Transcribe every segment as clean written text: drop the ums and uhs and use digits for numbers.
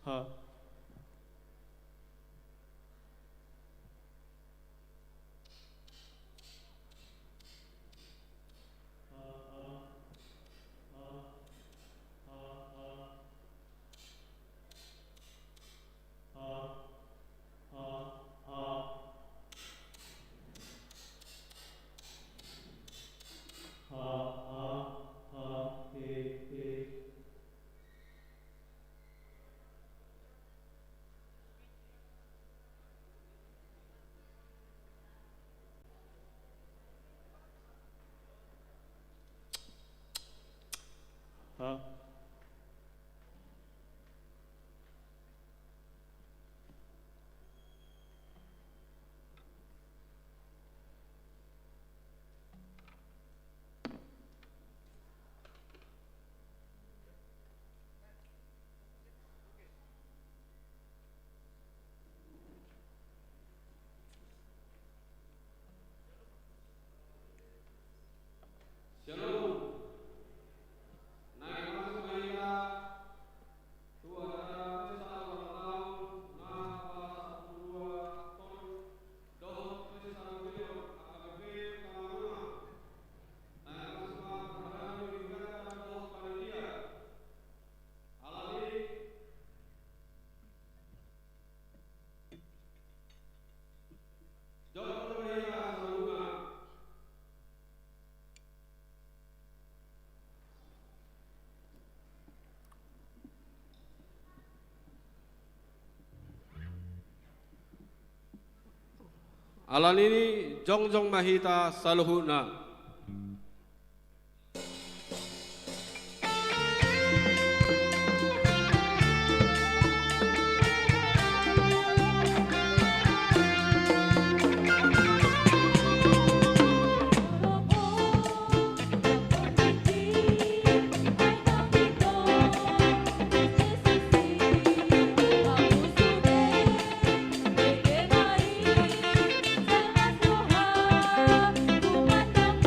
Ha. Ha. Alalini Jongjong Mahita Saluhuna. Kumandang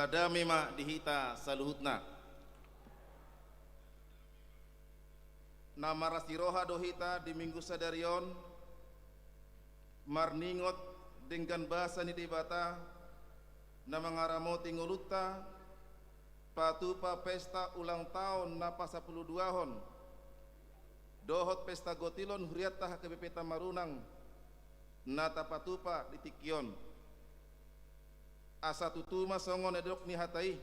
Saladami ma dihita saluhutna. Nama rasiroha dohita di minggu sadarion marningot dengan bahasa ni debata nama ngaramo tinguluta patupa pesta ulang tahun napa 12 hon dohot pesta gotilon huriatah kebepeta marunang nata patupa ditikion asa tutuma songon edok ni hatai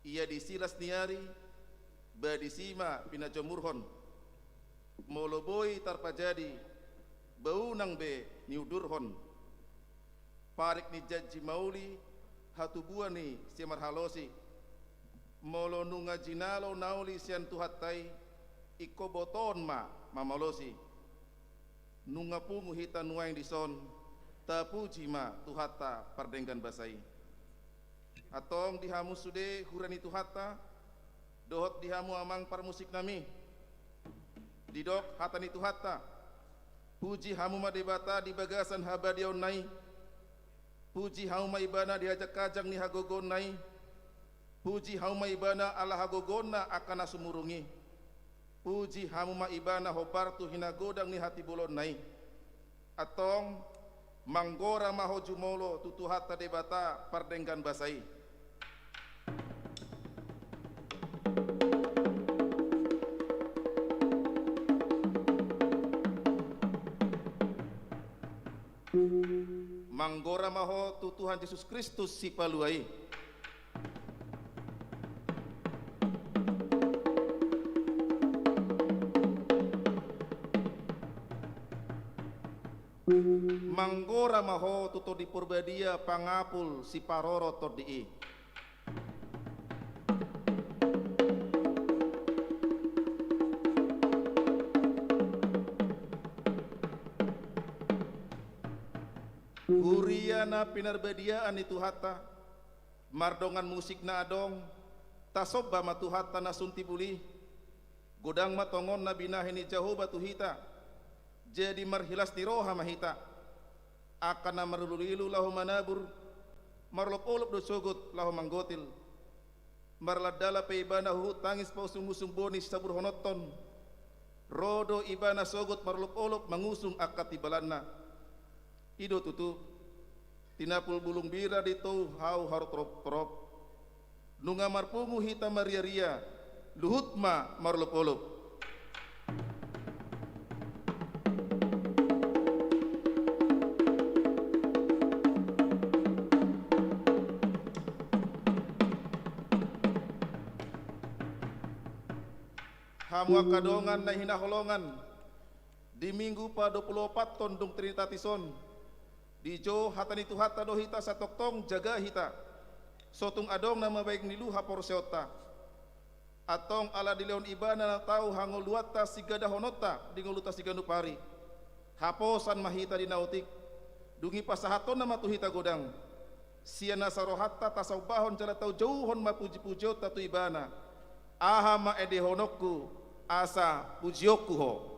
ia disilas niari badisima pinajomurhon moloboi tarpajadi baunang be niudurhon parik ni jaji mauli hatubuani siamar halosi molo nunga jinalo nauli sian tuhatai iko boton ma mamalosi nunga pungu hita nuaing dison tapuji ma tuhata pardenggan basai atong dihamu sude hurani tuhata dohot dihamu amang parmusik nami didok hatani tuhata puji hamu madebata di bagasan habadion nai puji hamu maibana diajak kajang ni hagogon nai puji hamu maibana ala hagogonna akana sumurungi puji hamu maibana hobartu hinagodang ni hati bolon nai atong manggora maho jumolo tutuhata debata pardenggan basai manggora maho tu Tuhan Yesus Kristus si paluai manggora maho tuto di purbadia pangapul si paroro todii Huriana pinarbadiaan itu hata mardongan musik na adong tasoba matuhata na sunti buli godang matongon na binahini jahoba tuhita jadi marhilas di roha mahita akan na marululilu lahu manabur marlop-olop do sogot lahu manggotil marladala pe ibana hu tangis pausung-usung bonis sabur honoton rodo ibana sogot marlop-olop mangusung akat ibalanna ido tutu tinapul bulung bira di tau hau har trop nunga marpungu hita maria-ria luhut ma marlop-olop hamu akadongan na hinaholongan di minggu pa 24 ton dung trinitatison di jo hatani tuhata do hita satoktong jaga hita sotung adong nama baik nilu haporseota atong ala di leon ibana na tau hangoluata sigada honota di ngoluta siganu pari haposan mahita di nautik dungi pasahaton nama tuhita godang siana sarohatta tasaubahon jala tau jauhon mapuji-pujo tatu ibana aha ma ede honokku asa pujioku ho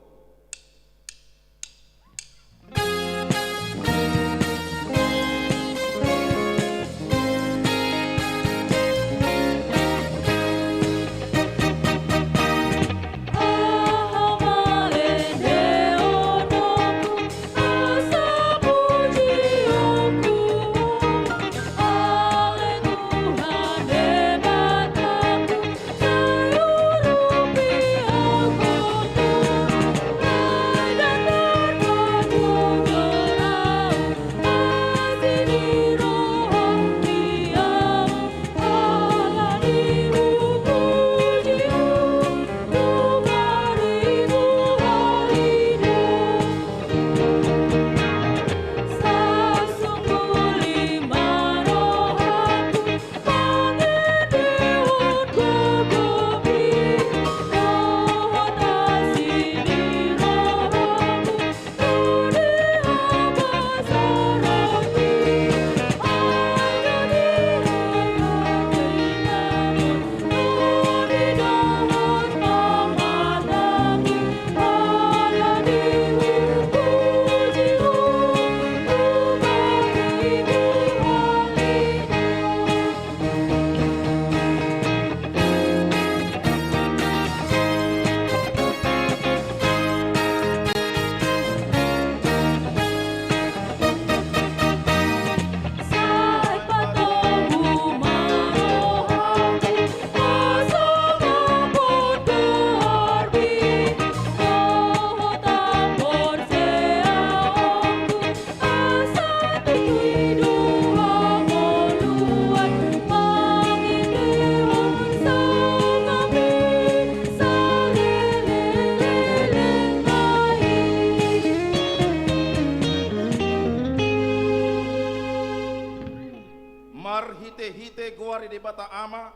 hite guari de bata ama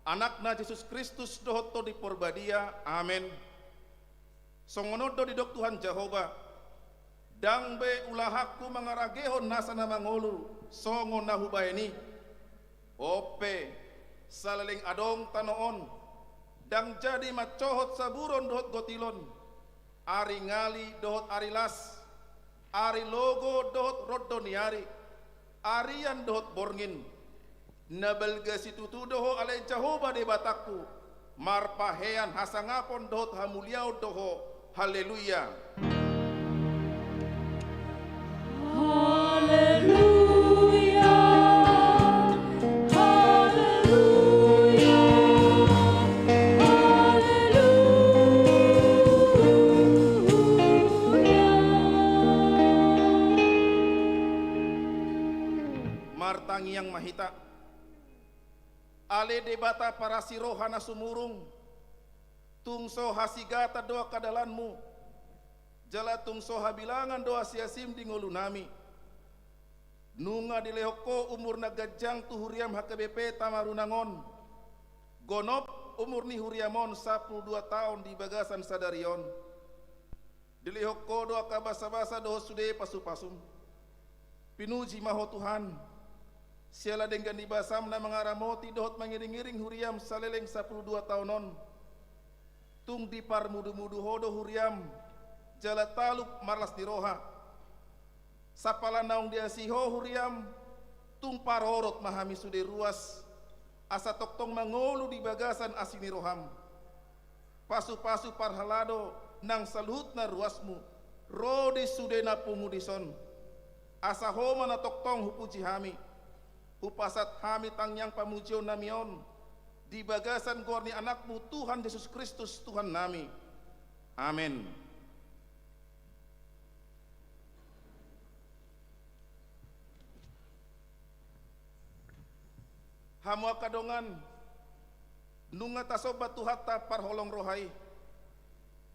anakna Yesus Kristus dohot to di porbadia. Amen. Songono do di dok Tuhan Jehova dang be ulahaku mangaragehon nasana mangolu songo nahubaini ope salaling adong tanoon dang jadi macohot saburon dohot gotilon ari ngali dohot ari las ari logo dohot roddoniari arian dohot borngin nabelga situtu doho ale Jehova de bataku marpahean hasangapon dohot hamuliau doho. Haleluya. Haleluya. Haleluya. Haleluya. Martangi yang mahita ale debata para sirohana sumurung tungso hasigata doa kadalanmu jala tungso habilangan doa siasim di ngolunami nunga dilehoko umur nagajang tu huriam HKBP tamarunangon gonop umur ni huriamon 12 tahun di bagasan sadarion dilehoko doa kabasa-basa doa sude pasu-pasum pinuji maho Tuhan siala dengan dibasam na mengaramoti dohot mengiring-iring huriam saleleng 12 tahunon tung di parmudu-mudu hodo huriam jala taluk marlas diroha sapala naung dia siho huriam tung parorot mahami sude ruas asa toktong mangolu di bagasan asini roham pasu-pasu parhalado nang saluhutna ruasmu rode sude na pumudison asa homa na toktong hupuji hami hupasat hami tangyang pamujion namion di bagasan gorni anakmu Tuhan Yesus Kristus Tuhan nami. Amin. Hamu kadongan nunga tasobat tuhata parholong rohai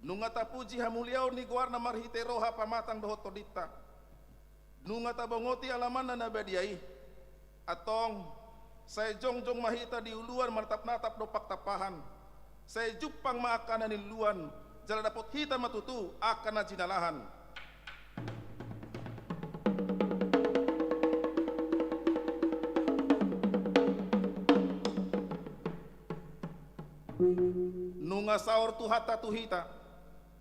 nunga tapuji hamuliau ni guarna marhite roha pamatang dohot todita nunga tabongoti alaman na nabadiai atong saya jongjong mahita di uluan martap-natap dopak tapahan saya jupang maakanan di luan jala dapot hita matutu akan na jinalahan nunga saur tuhata tuhita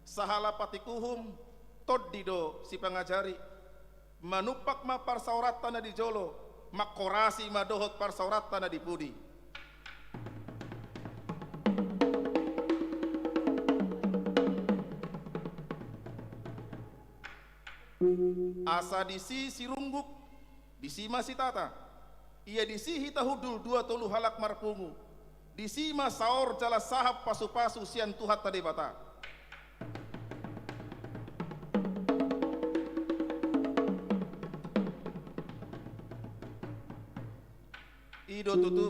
sahala patikuhum toddido si pangajari manupak mapar saurata na di jolo makorasi madohot parsaurata na dipudi asa disi sirungguk disi masitata ia disi hita hudul 2 tolu halak marpungu disi masaor jala sahab pasu-pasu sian tuhat tade bata ido tutu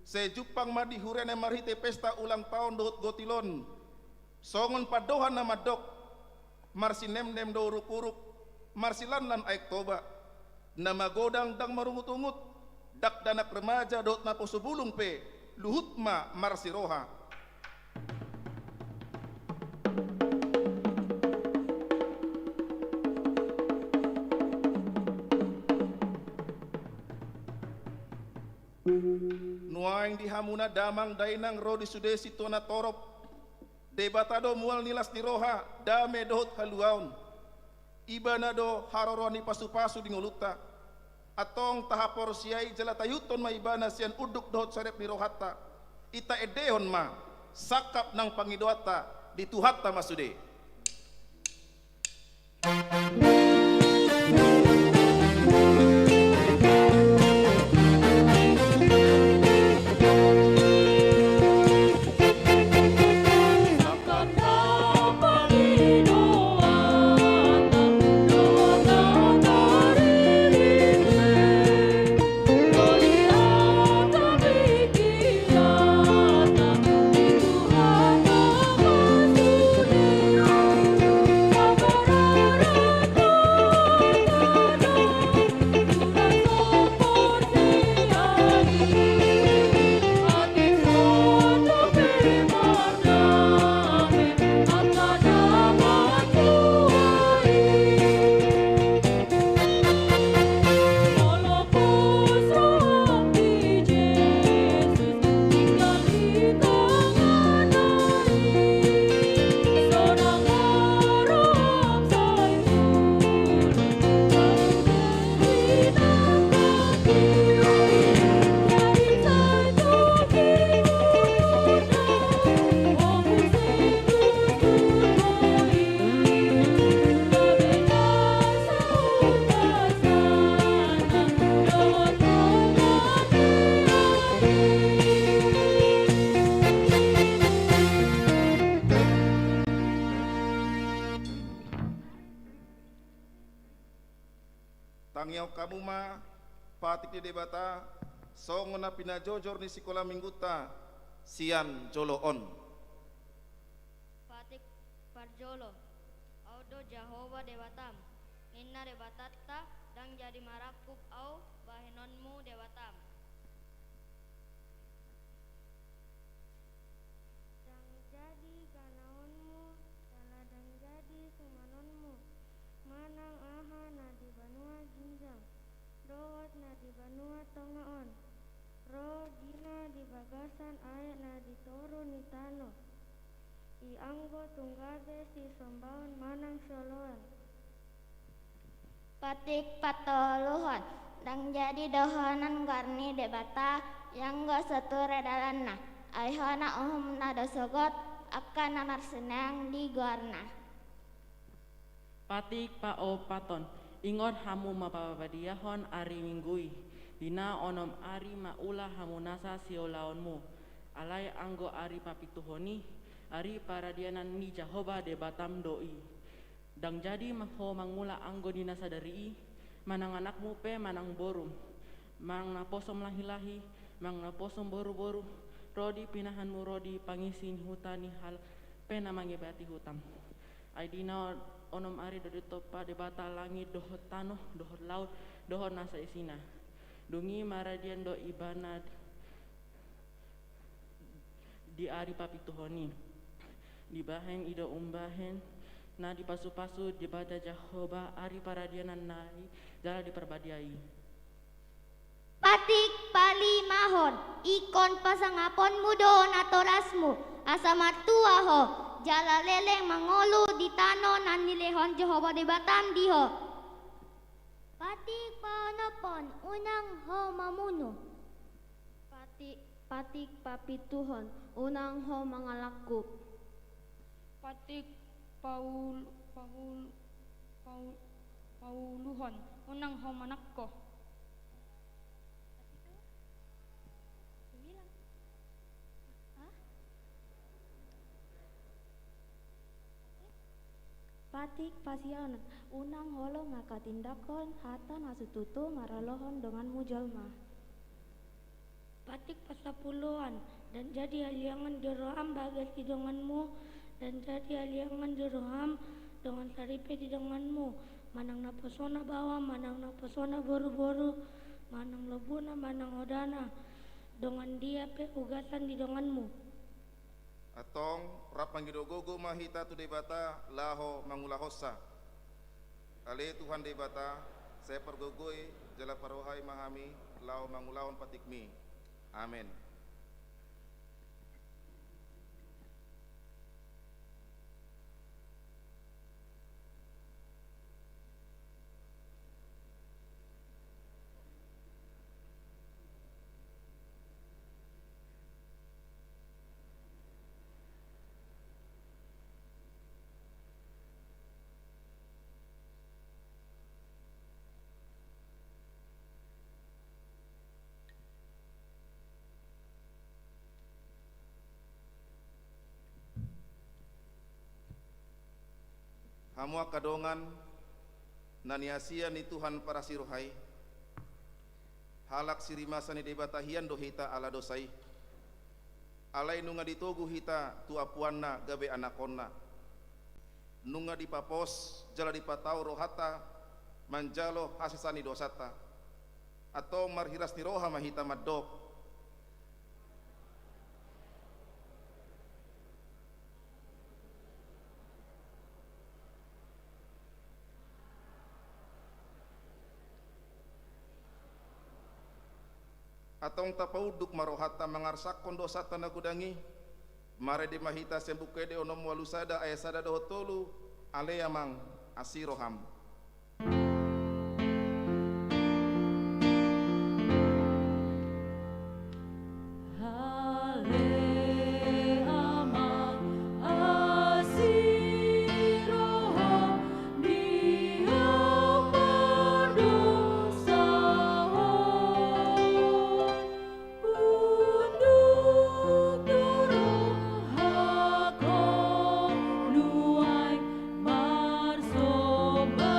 sejupang madi hurene marhite pesta ulang tahun dohot gotilon songon padohan nama dok marsi nem do uruk-uruk marsilan lan aik toba nama godang dang marungut-ungut dak danak remaja dohot na posubulung pe luhut ma marsi roha nuaing di hamuna damang dainang rodi sudesi tona torop debatado mual nilas di roha dame dohot haluaun ibana do haroroni pasu-pasu di nguluta atong tahapor siai jala tayuton ma ibana sian uduk dohot sarep di rohata ita edehon ma sakap nang pangidoata di tuhatta masude Pamiau kamu ma patik di debata songona pinajojor ni sekolah mingguta sian joloon. Patik parjolo audo Jahova dewatam inna debatatta dang jadi marakub au bahenonmu dewatam. Dang jadi ganaonmu dala dang jadi sumanonmu manang aha na di banua ginjang dowat na di banua tongaon ro dina di bagasan ae na di toru ni tano i anggo tunggabe si sombaon manang soloan. Patik patoluhon dang jadi dohonan garni debata yang go seture dalanna aihona na dosogot akan nanar senang di gorna. Patik pao paton ingon hamu mapapadiahon ari minggui dina onom ari maula hamunasa siolaonmu alai anggo ari papituhoni ari paradianan ni Jahova debatam doi dang jadi maho mangula anggo dina sadari manang anakmu pe manang borum mang naposom lahi-lahi mang naposom boru-boru rodi pinahanmu rodi pangisin hutani hal pe namangebati hutam aidina onom ari do topa debata langit dohot tanoh dohot laut dohot nasa isina dungi maradian do ibana di ari papituhoni di bahen ido umbahen na di pasu-pasu di bada Jahova ari paradianan nai jala diperbadiai. Patik palimahon ikon pasangapon mudo natorasmu asamatua ho jala leleng mangolu di tano nan nilehon Jehova debatam diho. Patik paonopon unang ho mamuno. Patik papituhon unang ho mangalakku. Patik pauluhon unang ho manakko. Patik pasianan unang holo ngakatindakon hata nasututu maralohon dengan mujolma. Patik pasapuluhan dan jadi aliangan jeroham bagas di denganmu dan jadi aliangan jeroham dengan saripe di denganmu manang napasona bawa manang napasona boru-boru manang lobuna manang odana dengan dia pe ugasan di denganmu. Atong rap manggidogogo mahita tu debata laho mangulahosa. Ale Tuhan debata saya pergogoi jala parohai mahami laho mangulahon patikmi. Amin. Hamua kadongan naniasia ni Tuhan para siruhai halak sirimasa ni debatahian dohita ala dosai alai nunga ditogu hita tu apuanna gabe anakonna nunga dipapos jala dipatau rohata manjalo hasasani dosata atau marhiras ni roha mahita maddok atong tapauduk marohata mangarsak kondosa tanagudangi mare di mahita sembukede onom walusada ayasada dohotolu aleyamang asiroham. Nuai marsoba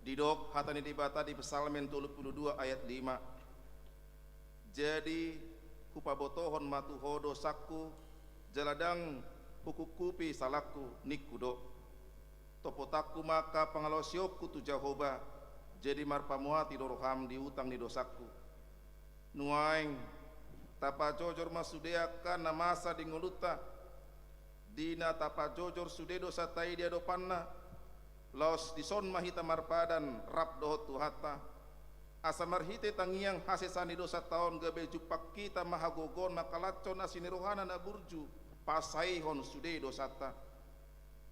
Didok hatani dibata di Psalmen 22 ayat 5. Jadi kupabotohon matuho dosaku jaladang hukukupi salahku nikudo. Topotaku maka pangalosyoku tu Jehovah jadi marpamuati doroham di utang di dosaku. Nuaing tapa jojor masudea kana masa di nguluta dina tapa jojor sude dosa tai dia dopanna los dison mahita marpadan rap dohot tuhata asa marhite tangiang hasesani dosa taon gabe jupak kita mahagogon makalacon asini rohana na burju pasaihon sude dosata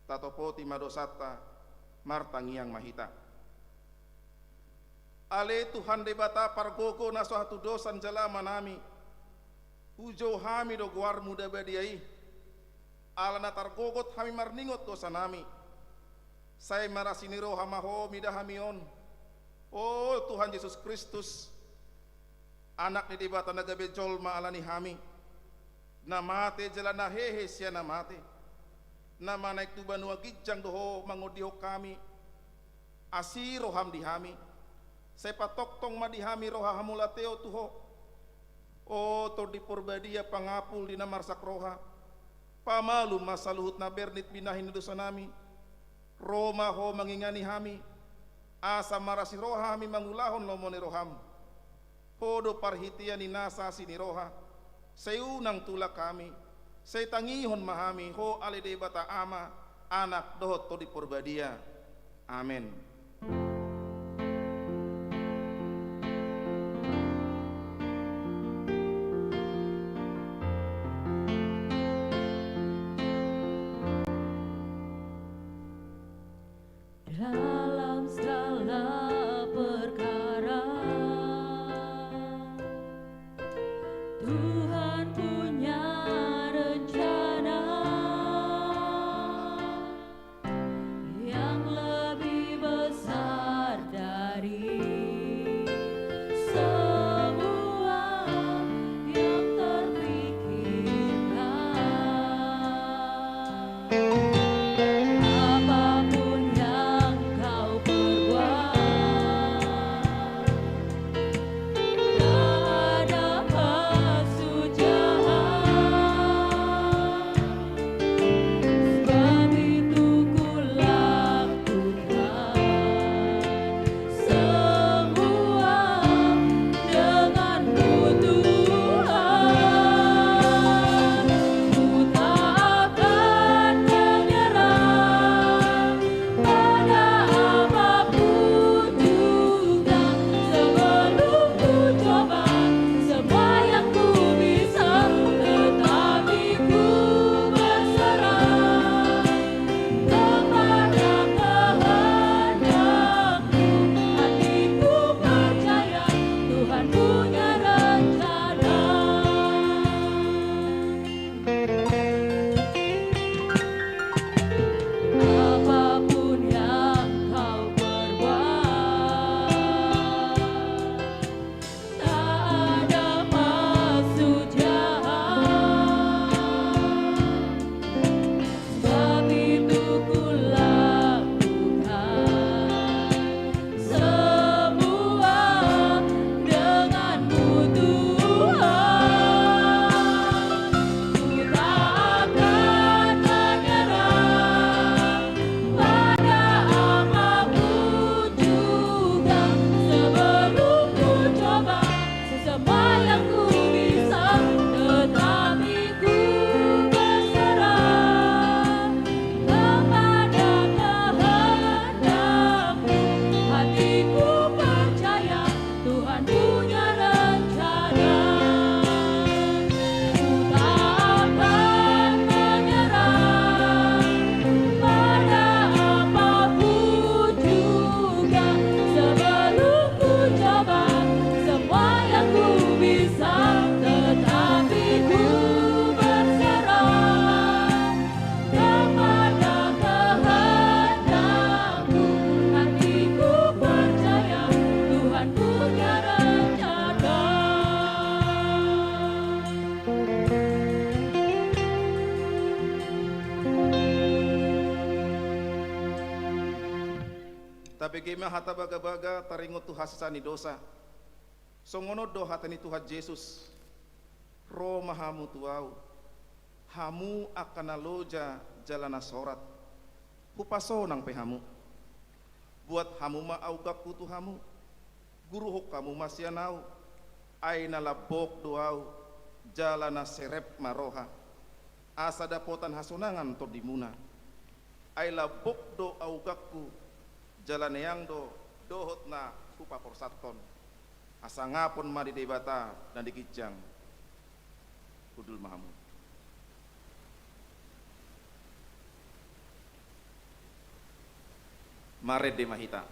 tatopoti madosata martangiang mahita ale Tuhan debata pargogo na suatu dosan jala manami ujo hami do guar muda badiai ala natar gogot hami marningot dosa nami saya marasini roh hamaho midahamion. Oh Tuhan Yesus Kristus anak ni dibata nagabe jolma alani hami namate jalana hehe sia namate nama naik tu banua gijang doho mangodiho kami asi roham dihami saya patok tong madihami roha hamulateo tuho. Oh to di porbadia pangapul di namarsak roha pamalu masaluhut na bernit binahin dosa nami Roma ho mangingani hami asa marasi roha hami mangulahon lomone roham hodo parhitian ni nasa sini roha seunang tula kami say tangihon mahami ho alede bata ama anak dohot to di porbadia amen. Dalam segala perkara Tuhan punya rencana yang lebih besar Tapi gema hata baga-baga taringot tu hasani dosa. Songono do hatani Tuhan Yesus. Roh mahamu tuau. Hamu akan aloja jalana sorat. Hupasonang pehamu. Buat hamu ma augak kutu hamu. Guru hok kamu masyanau. Aina labok doau. Jalana serep maroha. Asa dapotan hasunangan to dimuna. Ai labok do augakku. Jalan yang dohot na kupa porsaton asa ngapon ma di debata dan dikijang kudul mahamu. Mare de mahita.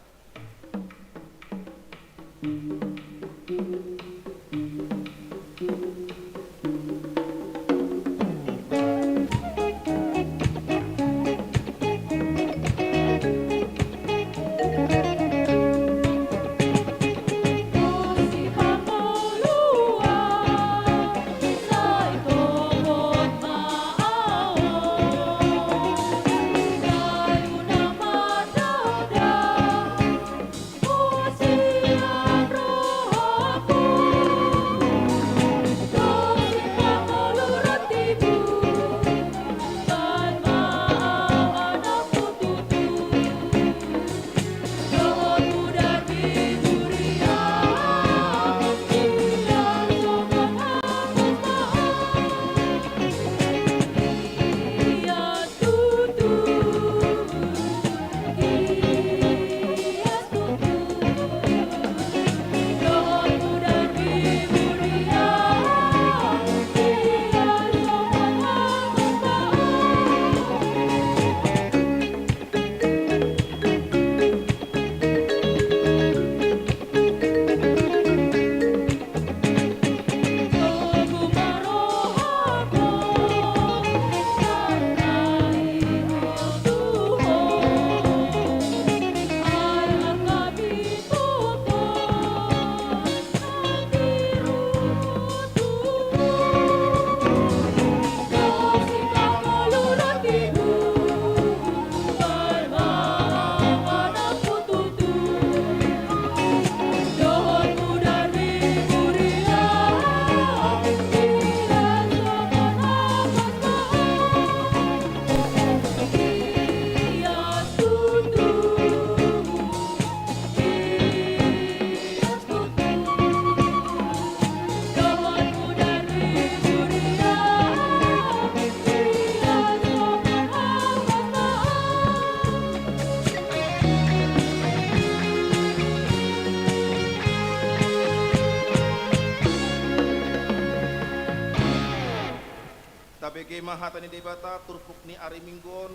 Tabege mahatani debata turpuk ni ari minggon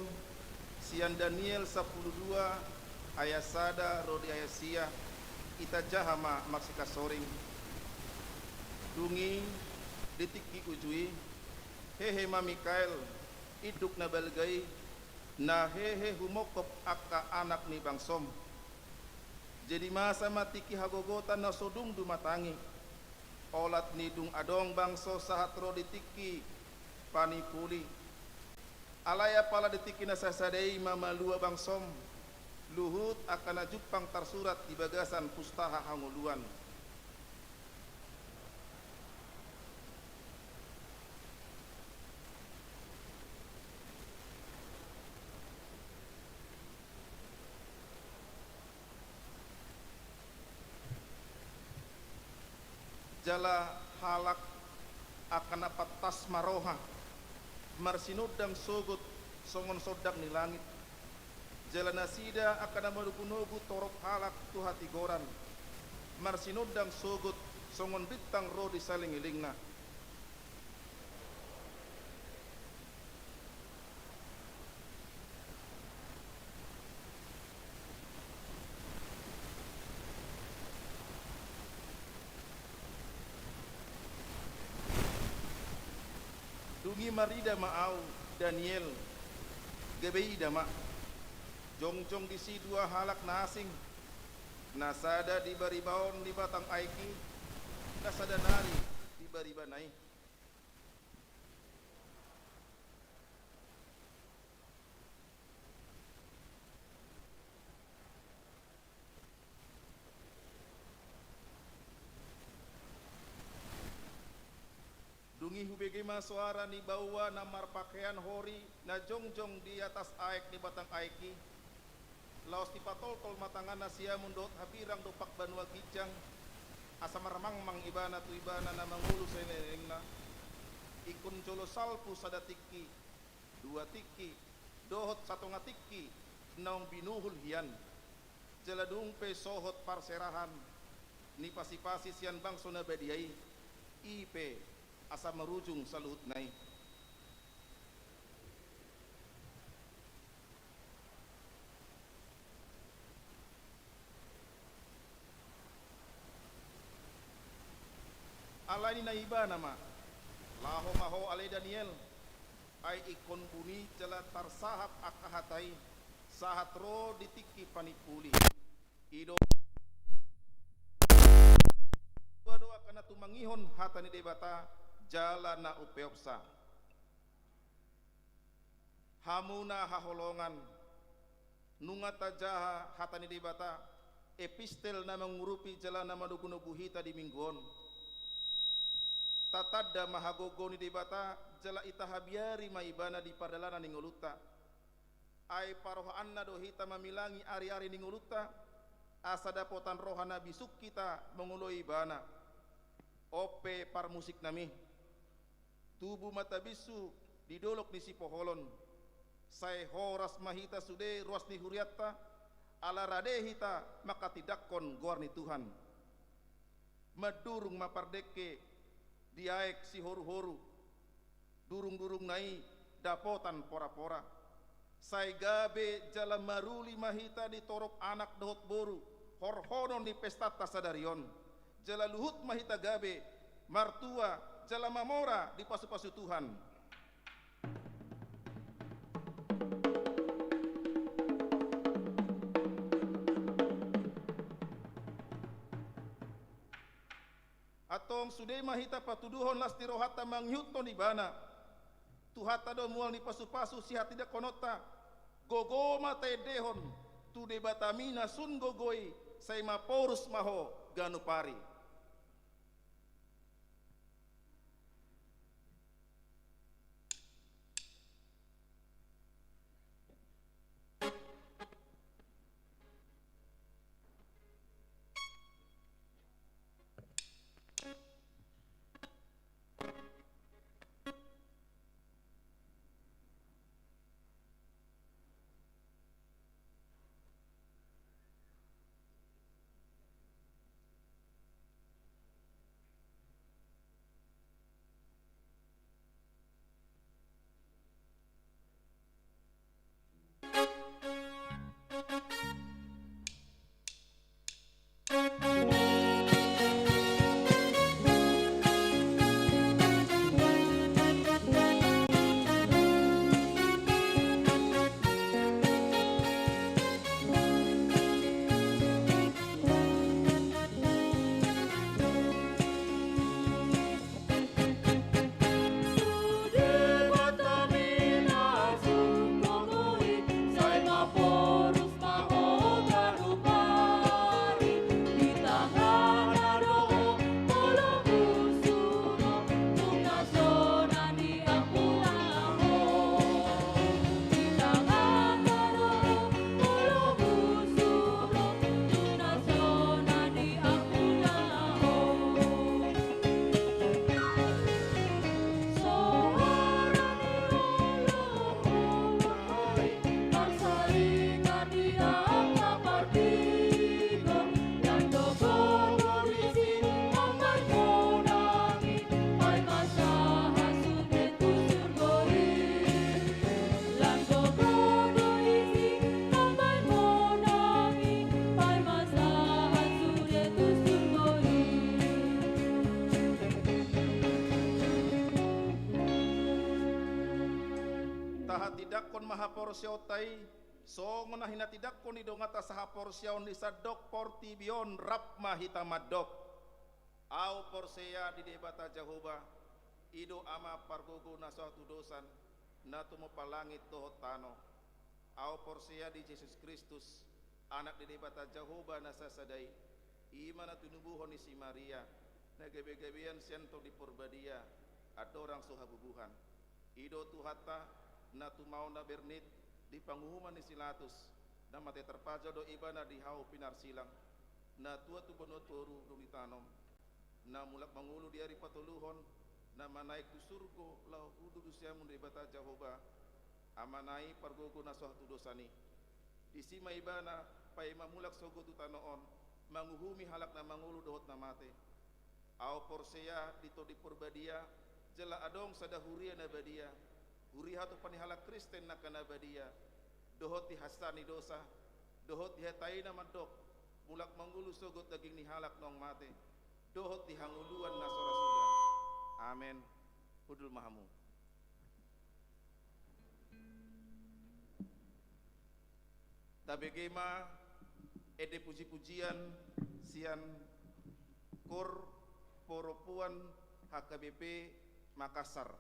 sian Daniel 12 ayat sada rodi ayat sia ita jahama maksika soring dungi ditiki ujui hehe ma Mikael iduk na balgai na hehe humokop akka anak ni bangsom jadi masa matiki hagogotan na sodung dumatangi olat ni dung adong bangso sahat rodi tiki panipuli alaya pala detiki nasasadei mamalua bangsom luhut akan ajupang tersurat di bagasan pustaha hanguluan jala halak akan apa tas maroha marsinodang sogot songon sodak ni langit jalan nasida akan madukunogu torok halak tu hati goran marsinodang sogot songon bintang ro di saling ilingna dungi marida maau Daniel gebei dama jongjong di si dua halak nasing nasada di baribaon di batang aiki nasada nari di baribanai Ingi hubegema suara ni bawa namar pakaian hori na jongjong di atas aek di batang aeki. Laos di patol-tol matangan nasia mundot habirang dopak banua gijang. Asa maramang mang ibana tu ibana na mangulu senengna. Ikun colo salpu sada tiki, dua tiki, dohot satu ngatiki, naung binuhul hian. Jeladung pe sohot parserahan, ni pasi-pasi sian bangso na badiai, ipe asa merujung saluhut nai. Alani na iba nama, laho maho alai Daniel, ay ikon buni jala tarsahat akahatai, sahat ro ditiki panipuli. Ido doa kana tumangihon hatani debata jala na upeopsa. Hamuna haholongan, nungata jaha hatani debata, epistel na mengurupi jala na madugunubuhita di mingguon. Tatadda mahagogo ni debata jala itahabiari maibana di pardalana ningoluta. Ai parohanna dohita mamilangi ari-ari ningoluta. Asa dapotan rohana bisuk kita menguloi bana. Ope par musik nami. Tubuh mata bisu didolok ni si poholon. Sai horas mahita sude ruas ni huriatta. Ala radehita maka tidakkon gorni Tuhan. Madurung mapardeke diaek si horu-horu, durung-durung nai dapotan pora-pora. Sai gabe jala maruli mahita di torok anak dohot boru, horhonon di pesta tasadarion. Jala luhut mahita gabe, martua jala mamora di pasu-pasu Tuhan. Atong sude mahita patuduhon las tirohata mangyuton di bana. Tuhata do mual ni pasu-pasu sihat tidak konota. Gogo mata dehon tu de batamina sun gogoi sai maporus maho ganupari. Tidakon mahaporsyaw tay so ngona hinatidakon ni dongata sahaporsyaw ni sadok portibion rap mahita madok au porsea di debata Jehovah ido ama pargogo na suatu dosan natu mo palangit tohotano au porsea di Yesus Kristus anak di debata Jehovah na sasadai imana tunubuhon ni si Maria na gabi-gabian siento di purbadia adorang sohabubuhan ido tu hatta na tu mau na bernit di pangumuman ni silatus na mate terpaja do ibana di hau pinar silang na tua tu bonotoru rumitanom na mulak mangulu di hari patuluhon na manaik tu surgo lau udu dusyamun di bata Jehovah amanai pargogo na soh tu dosani di sima ibana pai mamulak sogo tu tanoon manguhumi halak na mangulu dohot na mate au porseya dito di purbadia jela adong sada huria na badia huriha tu panihalak Kristen na kana badia dohot di hasani dosa dohot di hatai na mandok mulak mangulu sogot daging ni halak nong mate dohot di hanguluan na sorasuda amen hudul mahamu tabegema ede puji-pujian sian kor poropuan HKBP Makassar.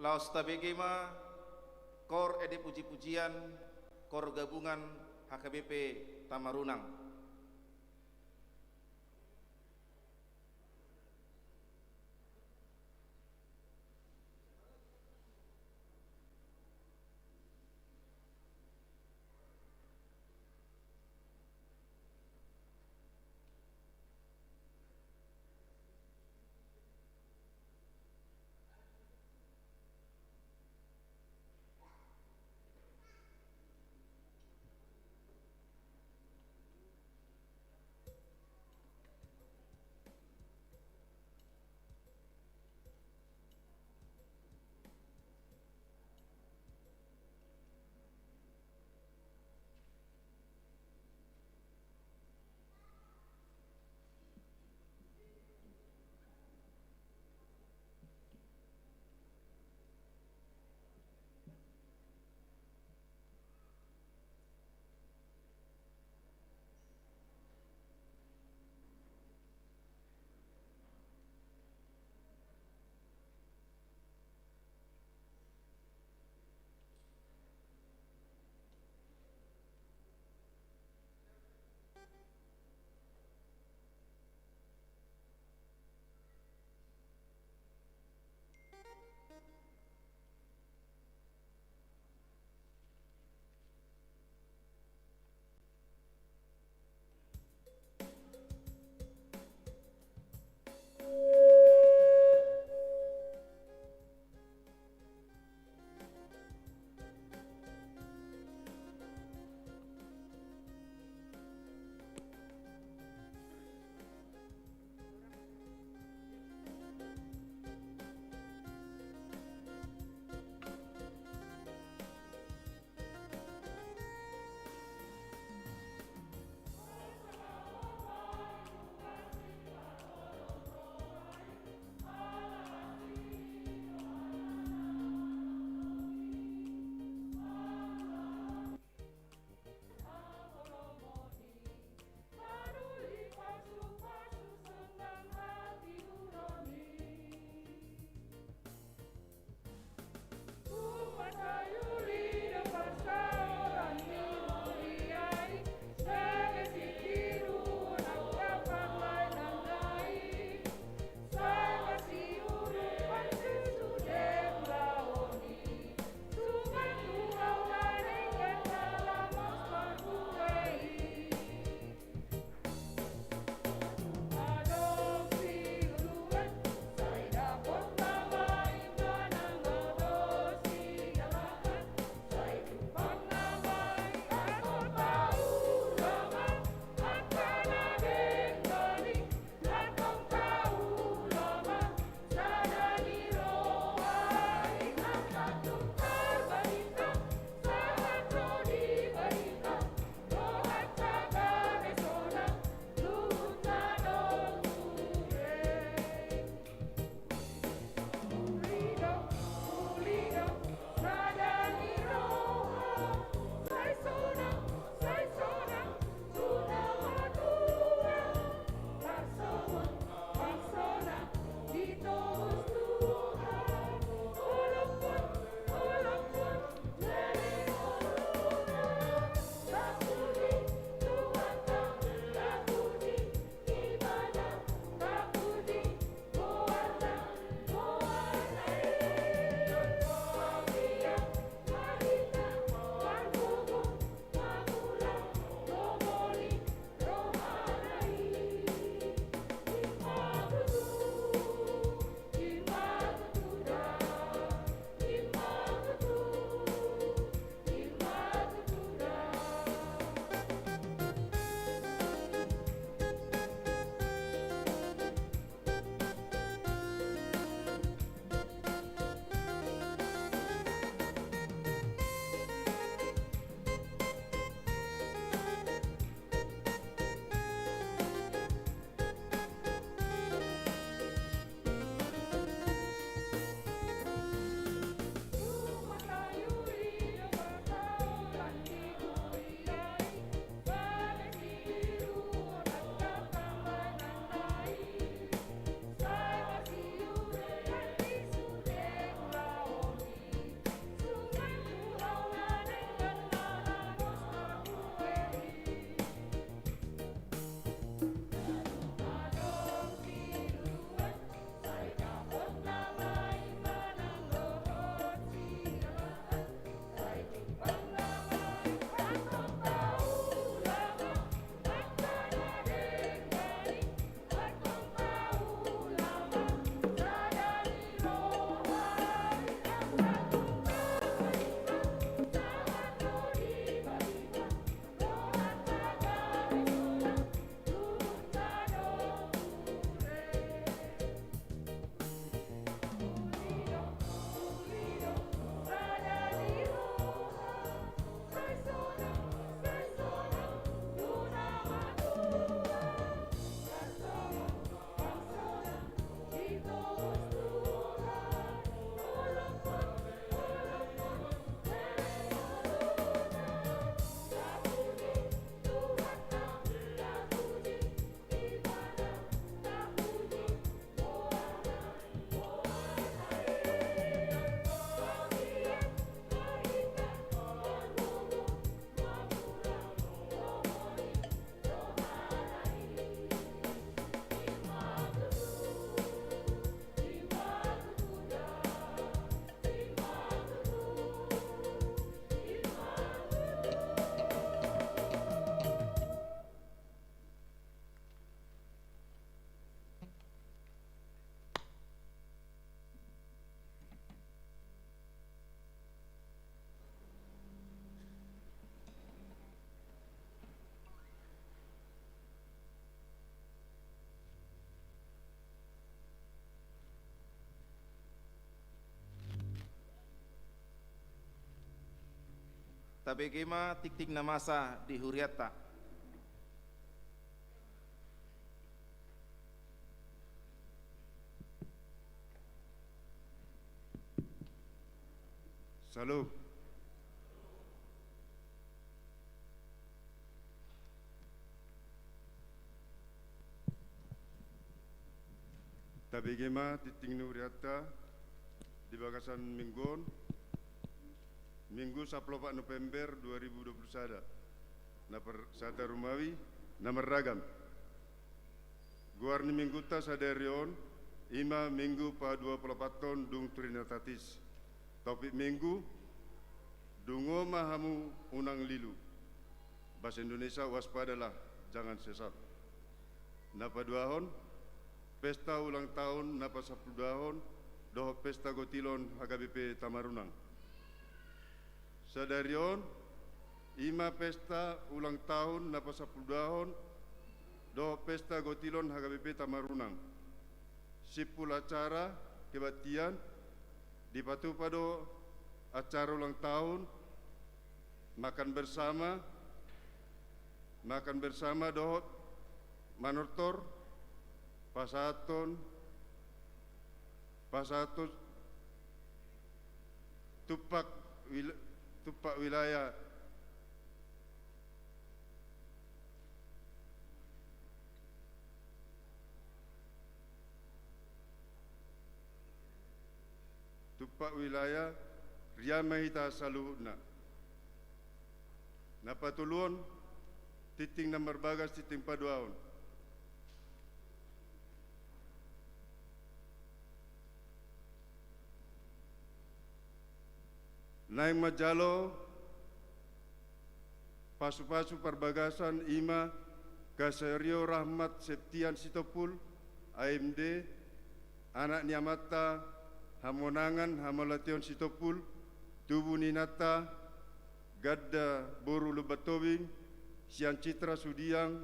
Laos tabegema Kor ede puji-pujian Kor gabungan HKBP Tamarunang. tabegema tiktik namasa di huriatta. Saluh. Tabegema titing nuriata di Bagasan Minggon Minggu 14 November 2021 Sata Rumawi Namar Ragam Guarni Minggu ta saderion Ima Minggu pa 24 dung Trinitatis Topik Minggu Dungo mahamu unang lilu Bahasa Indonesia waspadalah jangan sesat Napa duahon Pesta ulang tahun napa 10 tahun doh pesta gotilon HKBP Tamarunang. Sadarion ima pesta ulang tahun napa 10 tahun doh pesta gotilon HKBP Tamarunang. Sipul acara kebaktian dipatupado acara ulang tahun makan bersama doh manortor pasaton tupak wilayah Ria Mahita Saluhna napatulun titing nomor bagas titing paduaon Naing majalo pasu-pasu perbagasan ima Kaserio Rahmat Septian Sitopul AMD anak Niamata Hamonangan Hamalation Sitopul Tubu Ninata Gadda Boru Lubatobing Sian Citra Sudiang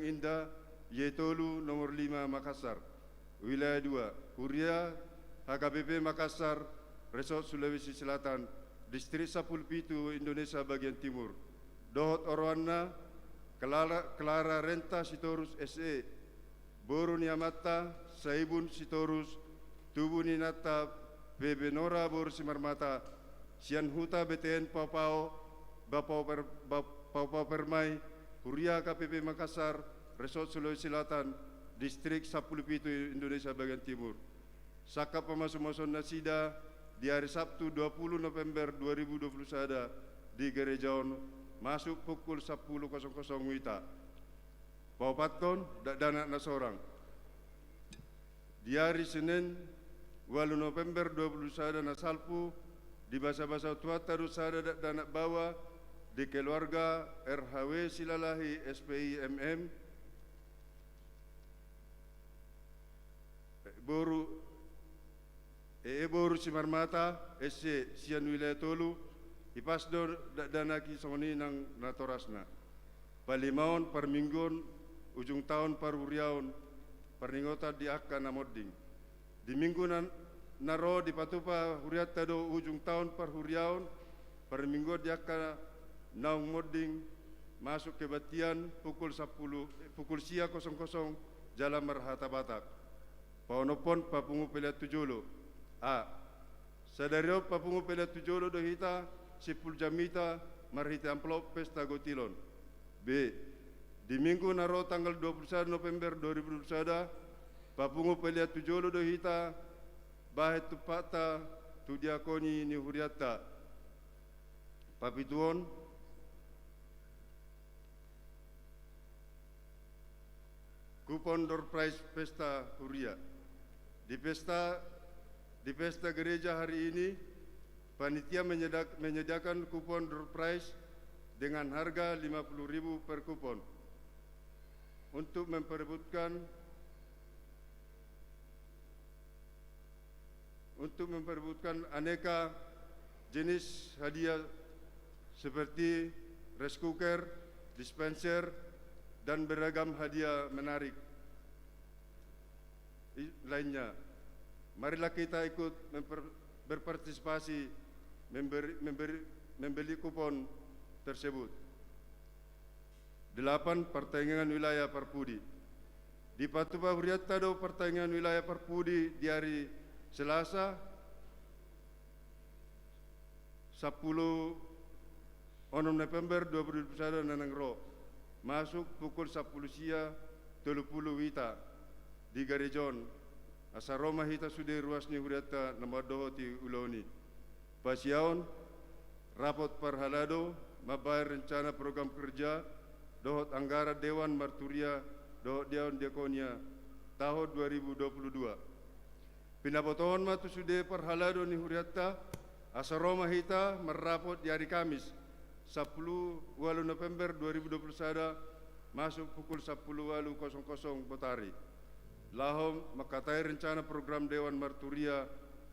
Indah Yetolu nomor 5 Makassar wilayah 2 Huria HKBP Makassar Resort Sulawesi Selatan, Distrik Sapulpitu, Indonesia bagian timur. Dohot Orwana, Clara Renta Sitorus SE, Boru Niamata, Saibun Sitorus, Tubu Ninata, Bebenora Boru Simarmata, Sian Huta BTN Papao, Bapau Permai, Huria KPP Makassar, Resort Sulawesi Selatan, Distrik Sapulpitu, Indonesia bagian timur. Saka Pemasu-Masun Nasida, di hari Sabtu 20 November 2021 di Gerejaon masuk pukul 10.00 WITA. Paupaton dana nasorang. Di hari Senin 8 November 2021 nasalpu di basa-basa tua tarusada dana bawa di keluarga RHW Silalahi SPI MM Boru Simarmata SC Sian Wilayah Tolu Ipasdo danaki soni nang natorasna Palimaon perminggon ujung tahun paruriaon perningota di akka namodding di minggu naro di patupa huriat tado ujung tahun parhuriaon perminggo di akka naung modding masuk ke Batian pukul sia 00 Jalan Marhata Batak Paonopon Papungu Pelat Tujolo A. Sadario Papungu Pelat Tujolo dohita Sipul Jamita Marhita Amplop Pesta Gotilon. B. Di minggu naro tanggal 21 November 2021 Papungu Pelat Tujolo dohita Bahet Tupata Tudiakoni ni Huriata Papituon Kupon door prize Pesta Huria. Di pesta gereja hari ini, panitia menyediakan kupon door prize dengan harga 50.000 per kupon untuk memperebutkan aneka jenis hadiah seperti rice cooker, dispenser, dan beragam hadiah menarik lainnya. Marilah kita ikut berpartisipasi membeli kupon tersebut. 8. Pertandingan wilayah Parpudi. Di Patuba Huriatta do pertandingan wilayah Parpudi di hari Selasa 10 November 2021 nanang ro masuk pukul 10 sia 30 wita di Garejon asaroma hita sude ruas ni Huriatta nama doho ti uloni pasiaon rapot perhalado mabayar rencana program kerja dohot anggara Dewan Marturia dohot Dewan Diakonia tahun 2022 pinabotohon matu sude perhalado ni Huriatta asaroma hita merapot di hari Kamis 10 November 2021 masuk pukul 10.00 Potari. Lahom makatai rencana program Dewan Marturia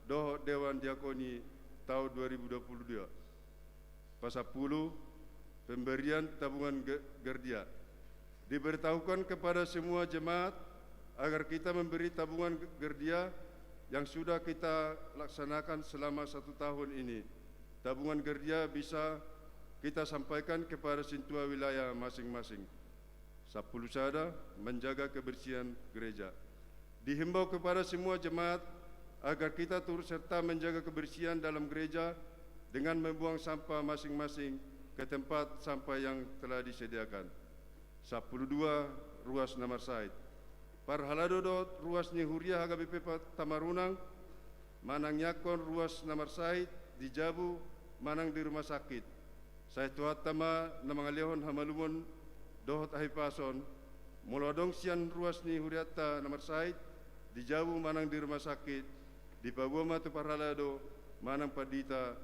doho Dewan Diakoni tahun 2022. Pasal 10 pemberian tabungan Gerdia. Diberitahukan kepada semua jemaat agar kita memberi tabungan Gerdia yang sudah kita laksanakan selama 1 tahun ini. Tabungan Gerdia bisa kita sampaikan kepada sintua wilayah masing-masing. 10 sada menjaga kebersihan gereja. Dihimbau kepada semua jemaat agar kita turut serta menjaga kebersihan dalam gereja dengan membuang sampah masing-masing ke tempat sampah yang telah disediakan. 12 ruas Namar Said. Parhalado dot ruas ni Huria HKBP Tamarunang, manang yakon ruas Namar Said di Jabu, manang di rumah sakit. Saya tuat tama na mga lehon hamalumon dohot ahipason, mulodong sian ruas ni Huriatta Namar Said di Jabu manang di rumah sakit, di Pabuama tu Parhalado manang Padita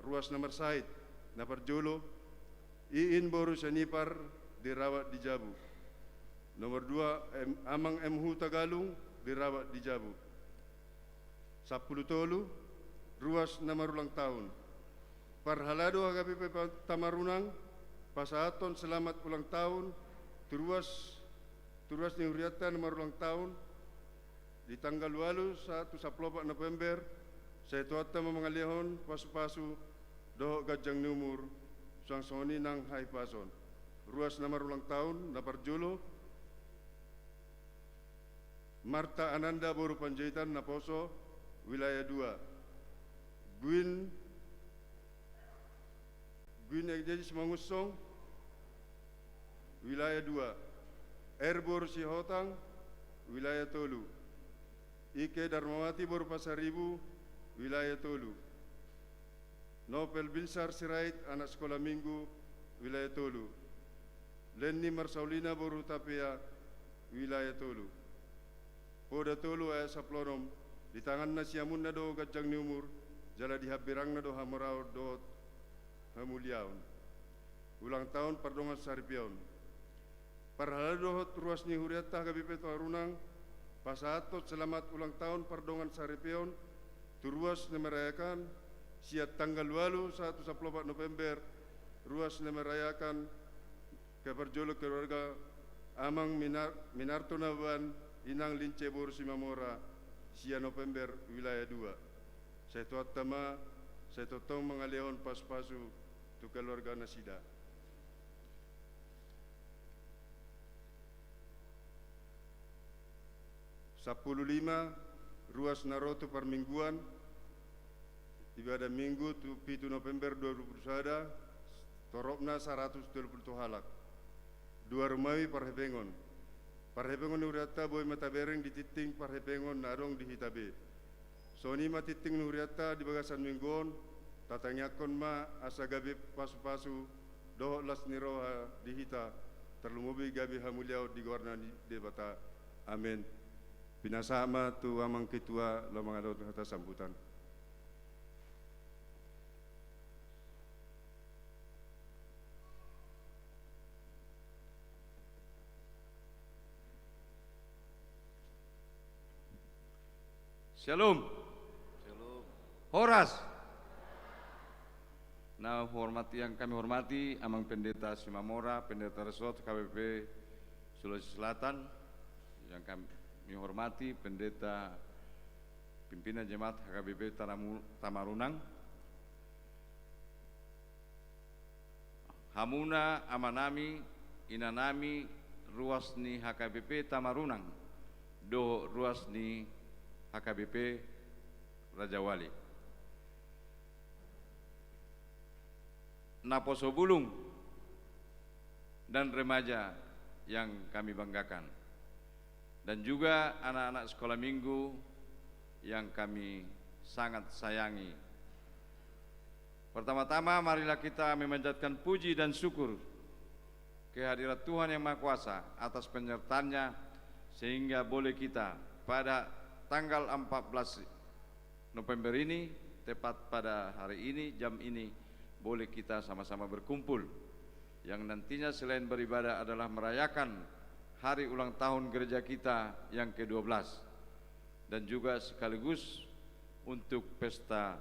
ruas Namar Said na Parjolo, iin boru sanipar dirawat di Jabu. Nomor 2 Amang MHU Tagalung dirawat di Jabu. 10 tolu ruas Namar ulang tahun. Parhalado HKBP Tamarunang pasaton selamat ulang tahun turuas ni Huriatta Namar ulang tahun di tanggal 1 November saya tuata memangalihon pasu-pasu doho gajang numur sangsoni nang haipason ruas Namar ulang tahun na Parjolo Marta Ananda Boru Panjaitan Naposo wilayah 2 Gwin Egdejis Mangusong wilayah 2 Erbor Sihotang wilayah Tolu Ike Darmawati Boru Pasaribu wilayah Tolu Nopel Bilsar Sirait anak sekolah minggu wilayah Tolu Lenny Marsaulina Boru Tapia wilayah Tolu Poda Tolu ayah saplonom di tangan na siamun na do gajang ni umur jala dihabirang na do hamurao do hamuliaon ulang tahun pardongan saripion parhalado dohot ruas ni Huriatta HKBP Tamarunang pasatot selamat ulang tahun pardongan saripion turuas na merayakan siat tanggal 8 1 November ruas na merayakan keperjolo keluarga Amang Minarto Naban Inang Lince Boru Simamora sia November wilayah 2 saya tuat tama saya totong mengalihon pas-pasu tu keluarga nasida 15 ruas Naroto Permingguan ibadah minggu tu 7 November 2021 torokna 120 halak 2 rumawi Parhepengon Huriatta boy matabereng di titing Parhepengon narong di Hitabe soni matiting Huriatta di bagasan minggon tatanyakon ma asa gabi pasu-pasu doho las niroha di Hita terlumubi gabi hamuliao di gorna di bata amin pinasama tu amang ketua lamang adot hata sambutan Shalom. Horas. Nah, yang kami hormati Amang Pendeta Simamora, Pendeta Resort KBP Sulawesi Selatan, yang kami hormati Pendeta Pimpinan Jemaat HKBP Tamarunang, Hamuna Amanami Inanami Ruasni HKBP Tamarunang do Ruasni HKBP Rajawali. Naposo Bulung dan remaja yang kami banggakan, dan juga anak-anak sekolah minggu yang kami sangat sayangi. Pertama-tama marilah kita memanjatkan puji dan syukur kehadirat Tuhan Yang Maha Kuasa atas penyertaannya sehingga boleh kita pada tanggal 14 November ini, tepat pada hari ini, jam ini, boleh kita sama-sama berkumpul, yang nantinya selain beribadah adalah merayakan hari ulang tahun gereja kita yang ke-12, dan juga sekaligus untuk pesta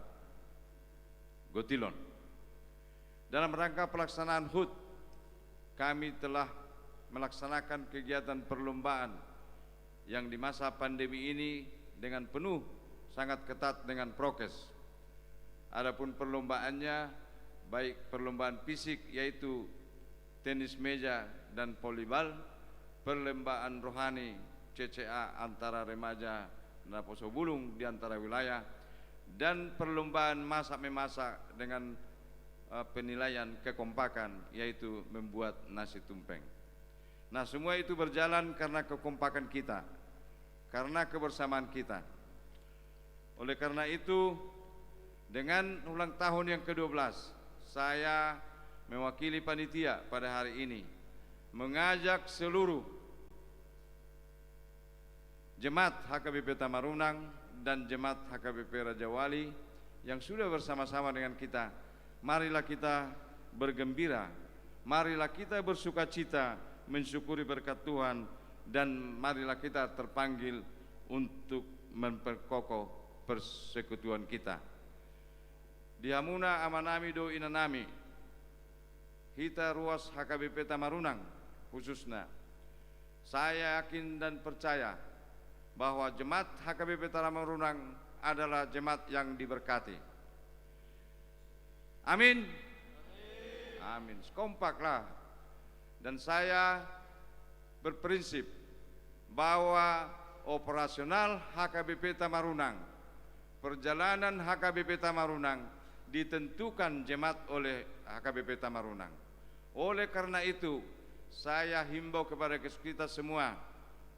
Gotilon. Dalam rangka pelaksanaan HUT, kami telah melaksanakan kegiatan perlombaan yang di masa pandemi ini dengan penuh sangat ketat dengan prokes. Adapun perlombaannya baik perlombaan fisik yaitu tenis meja dan volleyball, perlombaan rohani CCA antara remaja Naposo Bulung di antara wilayah, dan perlombaan masak-memasak dengan penilaian kekompakan yaitu membuat nasi tumpeng. Nah, semua itu berjalan karena kekompakan kita, karena kebersamaan kita. Oleh karena itu, dengan ulang tahun yang ke-12, saya mewakili panitia pada hari ini mengajak seluruh jemaat HKBP Tamarunang dan jemaat HKBP Rajawali yang sudah bersama-sama dengan kita, marilah kita bergembira, marilah kita bersukacita mensyukuri berkat Tuhan, dan marilah kita terpanggil untuk memperkokoh persekutuan kita. Di Hamuna Amanami do Inanami Hita Ruas HKBP Tamarunang khususnya, saya yakin dan percaya bahwa jemaat HKBP Tamarunang adalah jemaat yang diberkati. Amin. Amin. Kompaklah. Dan saya berprinsip bahwa operasional HKBP Tamarunang, perjalanan HKBP Tamarunang ditentukan jemaat oleh HKBP Tamarunang. Oleh karena itu, saya himbau kepada kita semua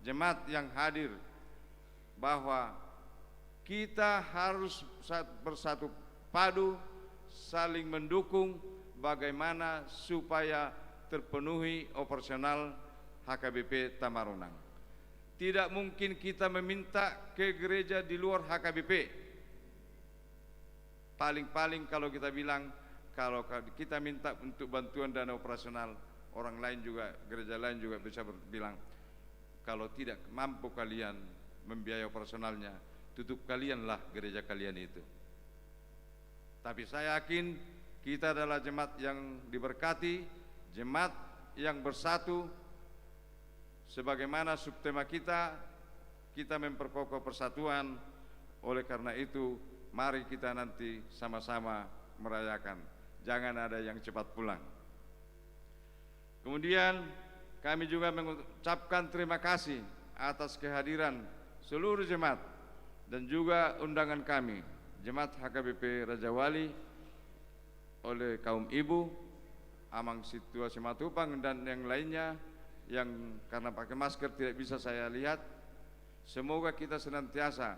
jemaat yang hadir bahwa kita harus bersatu padu, saling mendukung bagaimana supaya terpenuhi operasional HKBP Tamarunang. Tidak mungkin kita meminta ke gereja di luar HKBP. Paling-paling kalau kita bilang, kalau kita minta untuk bantuan dana operasional, orang lain juga, gereja lain juga bisa bilang, kalau tidak mampu kalian membiayai operasionalnya, tutup kalianlah gereja kalian itu. Tapi saya yakin kita adalah jemaat yang diberkati, jemaat yang bersatu. Sebagaimana subtema kita memperkokoh persatuan. Oleh karena itu, mari kita nanti sama-sama merayakan. Jangan ada yang cepat pulang. Kemudian kami juga mengucapkan terima kasih atas kehadiran seluruh jemaat dan juga undangan kami, jemaat HKBP Rajawali, oleh kaum ibu, Amang Situasi Matupang dan yang lainnya yang karena pakai masker tidak bisa saya lihat. Semoga kita senantiasa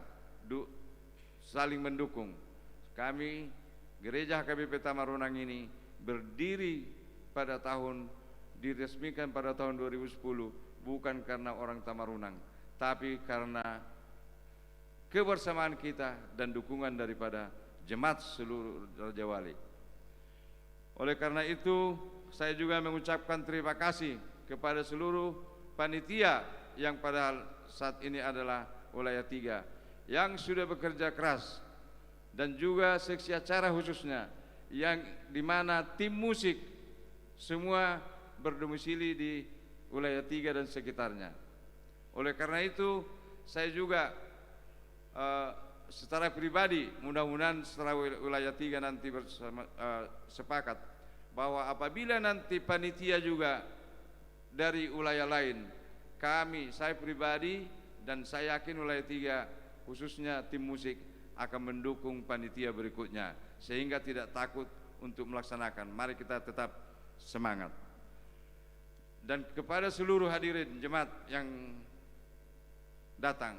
saling mendukung. Kami Gereja HKBP Tamarunang ini berdiri diresmikan pada tahun 2010 bukan karena orang Tamarunang, tapi karena kebersamaan kita dan dukungan daripada jemaat seluruh Rajawali. Oleh karena itu, saya juga mengucapkan terima kasih kepada seluruh panitia yang pada saat ini adalah wilayah 3 yang sudah bekerja keras, dan juga seksi acara khususnya yang dimana tim musik semua berdomisili di wilayah 3 dan sekitarnya. Oleh karena itu, saya juga secara pribadi mudah-mudahan setelah wilayah 3 nanti bersama, sepakat bahwa apabila nanti panitia juga dari wilayah lain, saya pribadi dan saya yakin wilayah 3 khususnya tim musik akan mendukung panitia berikutnya, sehingga tidak takut untuk melaksanakan. Mari kita tetap semangat. Dan kepada seluruh hadirin jemaat yang datang,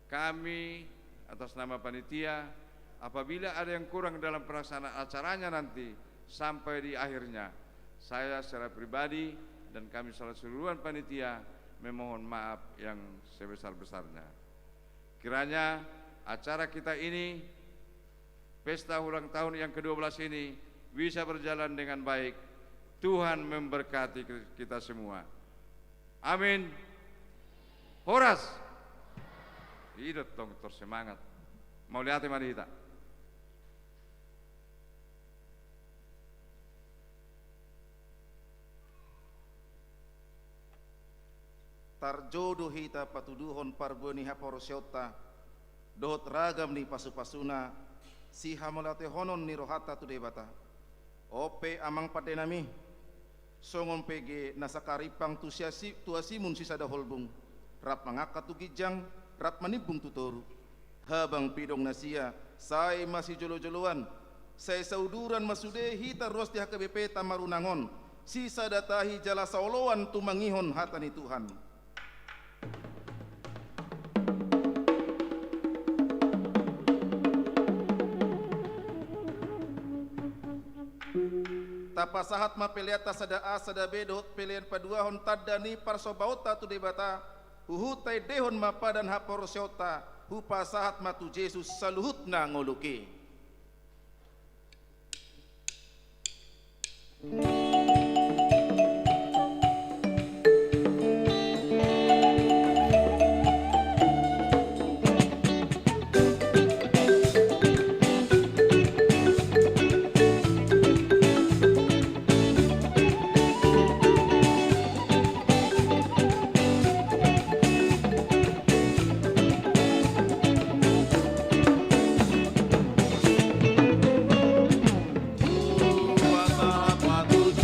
kami atas nama panitia, apabila ada yang kurang dalam pelaksanaan acaranya nanti sampai di akhirnya, saya secara pribadi dan kami seluruhan panitia memohon maaf yang sebesar-besarnya. Kiranya acara kita ini, pesta ulang tahun yang ke-12 ini bisa berjalan dengan baik. Tuhan memberkati kita semua. Amin. Horas. Hidup dong, semangat. Mau lihat mari kita. Tarjodoh hita patuduhon parbeni haporosyota dohot ragam ni pasu-pasuna si hamalate honon ni rohata tu debata ope amang padenami songon pege nasakaripang tu asimun sisa daholbung rap mangaka tu gijang rap manibung tu toru habang pidong nasia saya masih jolo-joloan saya sauduran masude hita ruas di HKBP tamarunangon sisa datahi jala saoloan tu mangihon hatani Tuhan. Tapasahat mapeliata sada A sada B dohot pelian paduahon tadani parsobauta tu debata huhutai dehon mapadan haporosyota hupasahat matu Yesus saluhutna ngoluki. Patu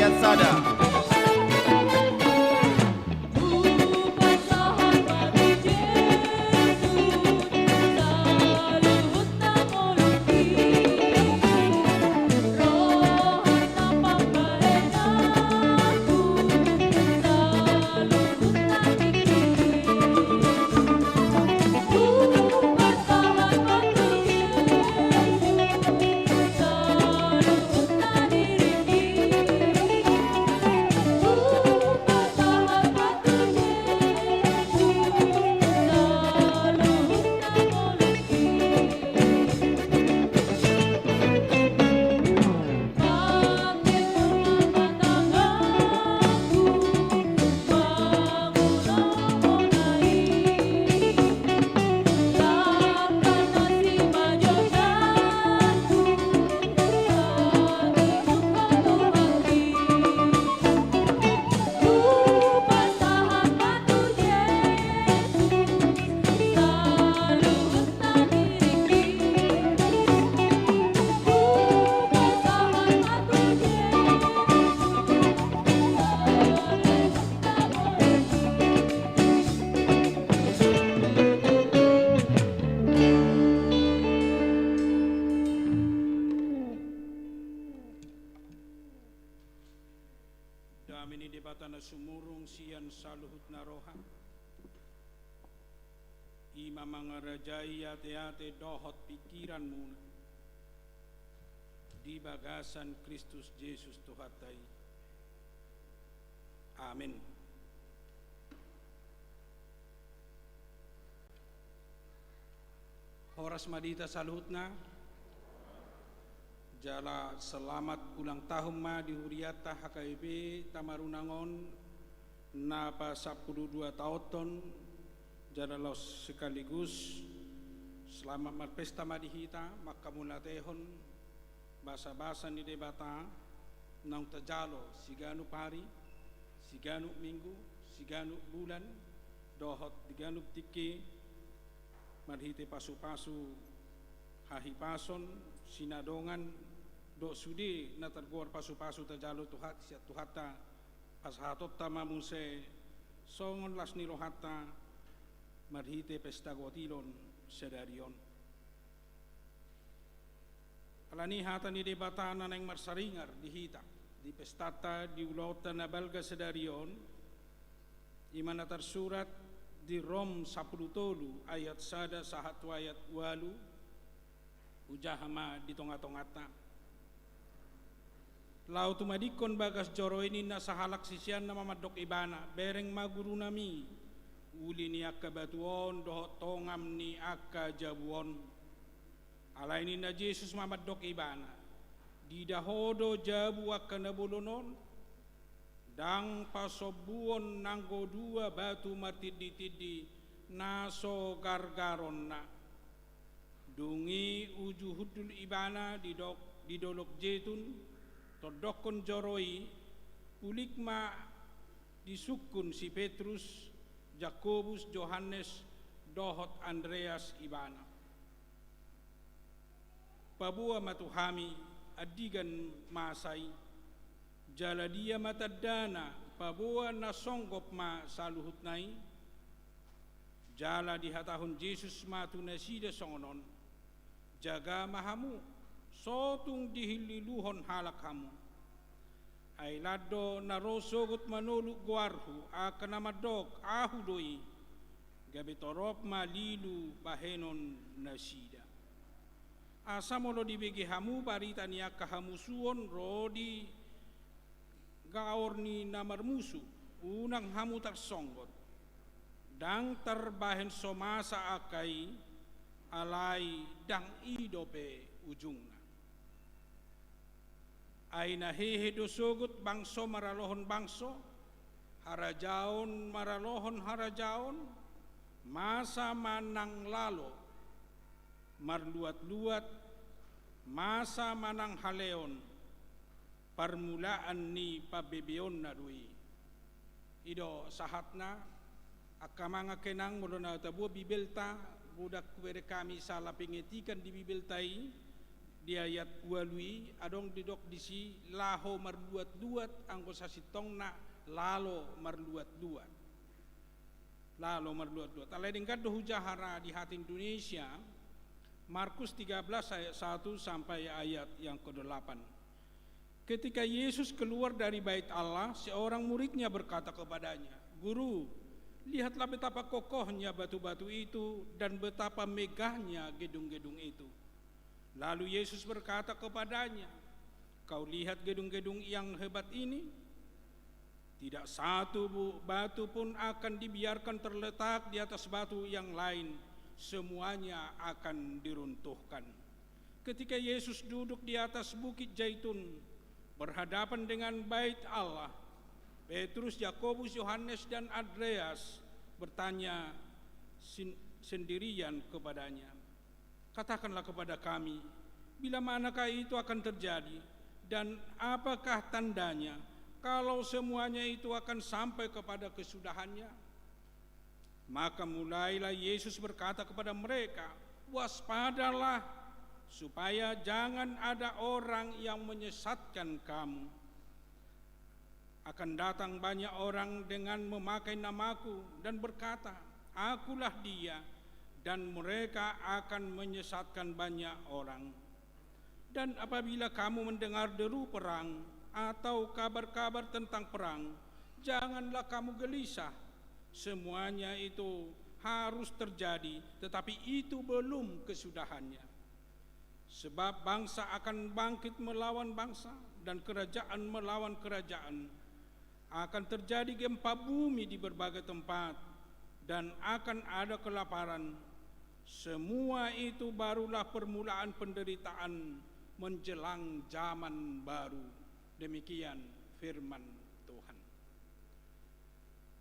ayat sada. Damini debatana sumurung sian saluhut naroha ima mangarajai ate-ate dohot pikiranmu di bagasan Kristus Yesus Tuhatai. Amin. Horas madita saluhutna jala selamat ulang tahun ma di Huriata HKIP Tamarunangon napa 12 tahun jala los sekaligus selamat marpesta madihita makamunatehon basa-basa ni debata nang tajalo siganu pari siganu minggu siganu bulan dohot diganu tiki marhite pasu-pasu hahipason sinadongan do sudi na tergor pasu-pasu tajalo tuhat siat tuhata pashatot tamamun se songon las nirohata marhite pesta gotilon sedarion alani hata ni debata naneng marsaringar dihita di pestata di ulota na balga sedarion imana tersurat di Rom 10 ayat sada sahatu ayat walu ujahama di tonga-tongata lau tumadikon bagas joro ini na sahalak sisian na mamadok ibana bereng maguru nami uli ni akka batuon dohot tongam ni akka jabuon alay ni na Jesus mamadok ibana di dahodo jabu akka nabulunon dang pasobuon nanggo dua batu martidi-tidi naso gargaron na dungi uju hudul ibana di dolok jetun todokon joroi ulikma disukun si Petrus, Jakobus, Yohanes, dohot Andreas ibana. Pabua matuhami adigan masai jaladia matadana pabua nasonggop ma saluhut nai jala di hatahun Jesus matu nasida songonon jaga mahamu sotung dihililuhon halak hamu ay lado narosogot manuluk guarhu akan namadok ahu doi gabi torop malilu bahenon nasida asamolo dibegi hamu barita niak kahamusuon rodi gaor ni namar musu unang hamu tersonggot dang terbahen somasa akai alai dang idope ujungna aina hehe dosogut bangso maralohon bangso harajaon maralohon harajaon masa manang lalo marluat-luat masa manang haleon permulaan ni pabebeon na dui ido sahatna akamanga kenang mulona tabu bibelta budak kuwere kami salah pengetikan di bibeltai di ayat 2 adong didok disi laho marluat-luat angko sasitongna lalo marluat-luat. Lalo marluat-luat. Alai dingkat hujahara di hati Indonesia Markus 13 ayat 1 sampai ayat yang ke-8. Ketika Yesus keluar dari bait Allah, seorang muridnya berkata kepadanya, "Guru, lihatlah betapa kokohnya batu-batu itu dan betapa megahnya gedung-gedung itu." Lalu Yesus berkata kepadanya, "Kau lihat gedung-gedung yang hebat ini? Tidak satu batu pun akan dibiarkan terletak di atas batu yang lain. Semuanya akan diruntuhkan." Ketika Yesus duduk di atas bukit Zaitun, berhadapan dengan bait Allah, Petrus, Yakobus, Yohanes, dan Andreas bertanya sendirian kepadanya, "Katakanlah kepada kami, bila manakah itu akan terjadi, dan apakah tandanya kalau semuanya itu akan sampai kepada kesudahannya?" Maka mulailah Yesus berkata kepada mereka, "Waspadalah, supaya jangan ada orang yang menyesatkan kamu. Akan datang banyak orang dengan memakai namaku dan berkata, 'Akulah dia,' dan mereka akan menyesatkan banyak orang. Dan apabila kamu mendengar deru perang atau kabar-kabar tentang perang, janganlah kamu gelisah. Semuanya itu harus terjadi, tetapi itu belum kesudahannya. Sebab bangsa akan bangkit melawan bangsa dan kerajaan melawan kerajaan. Akan terjadi gempa bumi di berbagai tempat dan akan ada kelaparan. Semua itu barulah permulaan penderitaan menjelang zaman baru." Demikian firman Tuhan.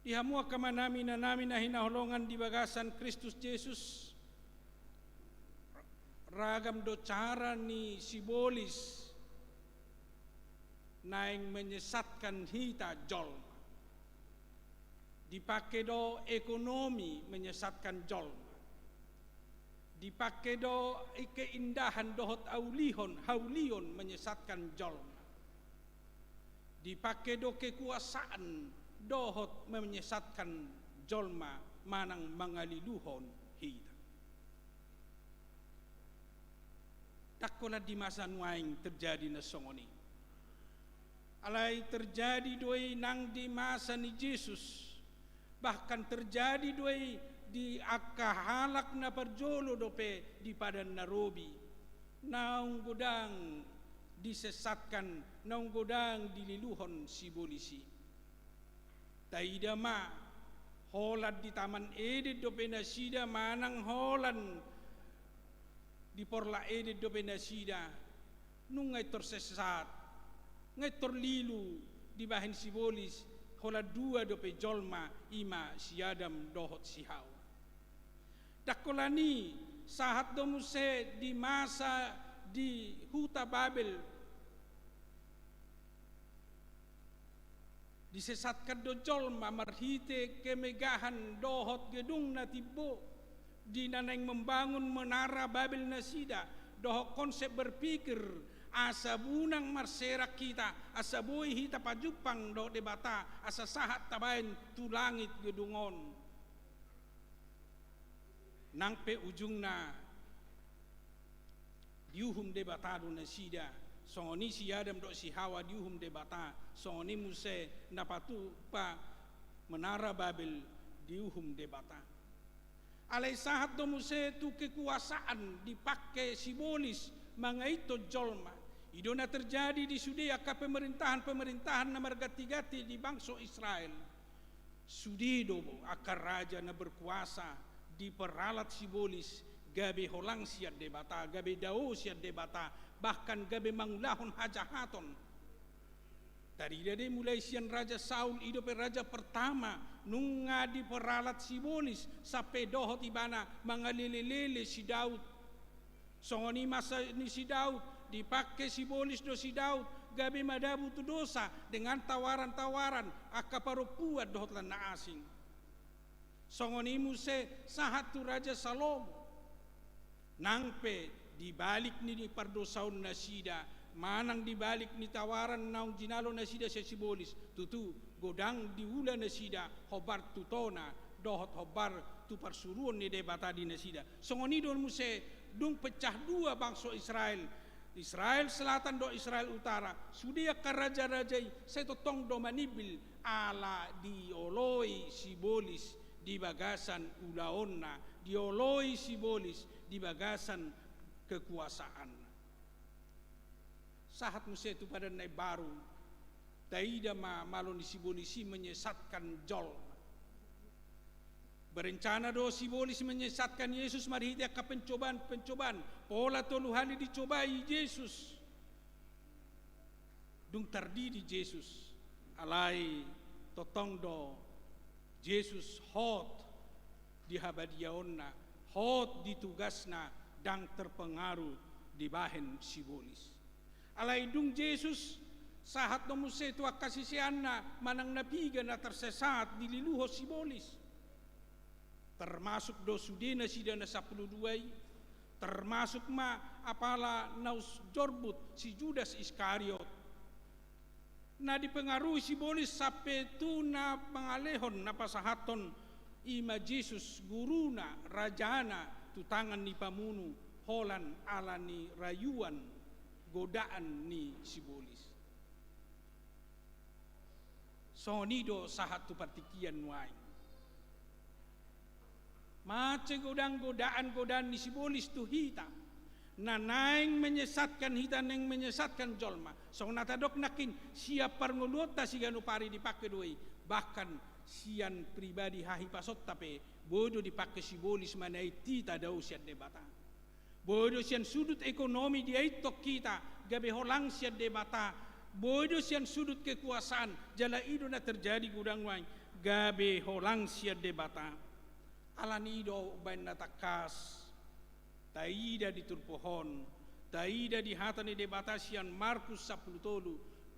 Dihamua kamanami na hinaholongan di bagasan Kristus Yesus, ragam do cara ni simbolis naing menyesatkan hita jol. Dipakai do ekonomi menyesatkan jol. Dipakai do keindahan dohot haulion menyesatkan jol. Dipakai do kekuasaan dohot menyesatkan jolma manang mangaliluhon hita. Takola di masa nuaing terjadi na songoni. Alai terjadi doi nang di masa ni Yesus. Bahkan terjadi doi di akahalak na perjolo dope di padan Narobi. Naung godang disesatkan, naung godang dililuhon si polisi. Taidama holad di taman edit dope nasida manang holan di porla edit dope nasida nung ngay tersesat ngay terlilu di bahin sibolis hola dua dope jolma ima siadam dohot sihaw. Dakolani sahat domuse di masa di huta Babel disesatkan do jolma marhite kemegahan dohot gedung na tibo di naneng membangun menara Babel nasida doh konsep berpikir asa bunang marserak kita asa boy hita pajupang do debata asa sahat tabain tu langit gedungon nang pe ujungna diuhum debata do nasida songoni si Adam do si Hawa diuhum debata songoni muse napatu pa menara Babel diuhum debata. Alai sahat do muse tu kekuasaan dipakai simbolis mga ito jolma. Idona terjadi di Sudea ka pemerintahan na margati-gati di bangsa Israel. Sudido akar raja na berkuasa di peralat simbolis gabe holang siat debata, gabe dao siat debata, bahkan gabe mangulahon hajahaton. Tadi dari mulai sian Raja Saul hidup raja pertama nunga di peralat simbolis sampai dohot ibana mangalililili si Daud. Songoni masa ni si Daud dipakai simbolis do si Daud gabi madabu tu dosa dengan tawaran-tawaran akaparupuat dohot lan na asing. Songoni muse sahat tu Raja Salomo nangpe di balik ni pardosaun nasida, manang di balik ni tawaran naung jinalo nasida sa sibolis, tutu godang di ula nasida, hobar tutona, dohot hobar tu parsuruan ni debata di nasida. Songoni don muse dung pecah dua bangsa Israel, Israel Selatan do Israel Utara, sudia karaja-rajai setotong do manibil ala dioloi sibolis di bagasan ulaonna, dioloi sibolis di bagasan kekuasaan. Sahat muse itu pada naik baru, taida malon di sibolisi menyesatkan jol. Berencana do sibolis menyesatkan Yesus, mari dia ke pencobaan, pola toluhani dicobai Yesus. Dung tardidi Yesus, alai totong do Yesus hot di habadiaonna, hot ditugasna dang terpengaruh di bahen sibolis. Alai dung Yesus sahat no muse tua kasisianna manang napiga na tersesat di liluho sibolis. Termasuk do sudena sidana 12, termasuk apala naus jorbut si Judas Iskariot. Na dipengaruhi sibolis sampai tu na pangalehon na pasahaton ima Yesus guruna rajana tu tangan ni pamunu holan ala ni rayuan godaan ni sibolis. Sonido sahat tu partikian nuai. Mace godaan ni sibolis tu hita. Nanaing menyesatkan hita neng menyesatkan jolma. So natadok nakin siap parnguluta si ganu pari dipakai doi. Bahkan sian pribadi hahi pasot tapi bodo dipakai sibolis manai tita dau sian debata. Bodo sian sudut ekonomi dia itok kita gabe holang sian debata. Bodo sian sudut kekuasaan jala ido na terjadi gudang wang gabe holang sian debata. Alanido bain natakas taida diturpohon taida di hatani debatasian Markus 10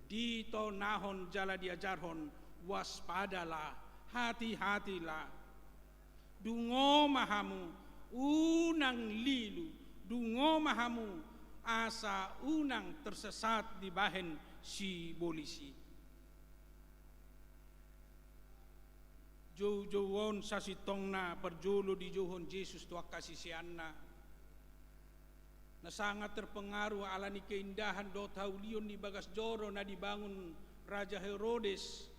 dito nahon jala diajarhon waspadalah hati-hatilah dungo mahamu unang lilu dungo mahamu asa unang tersesat di bahen si bolisi. Jauh-jauhon sasitong na perjolo di jauhon Yesus tuak kasisianna. Na sangat terpengaruh ala ni keindahan do taulion ni bagas joro na dibangun Raja Herodes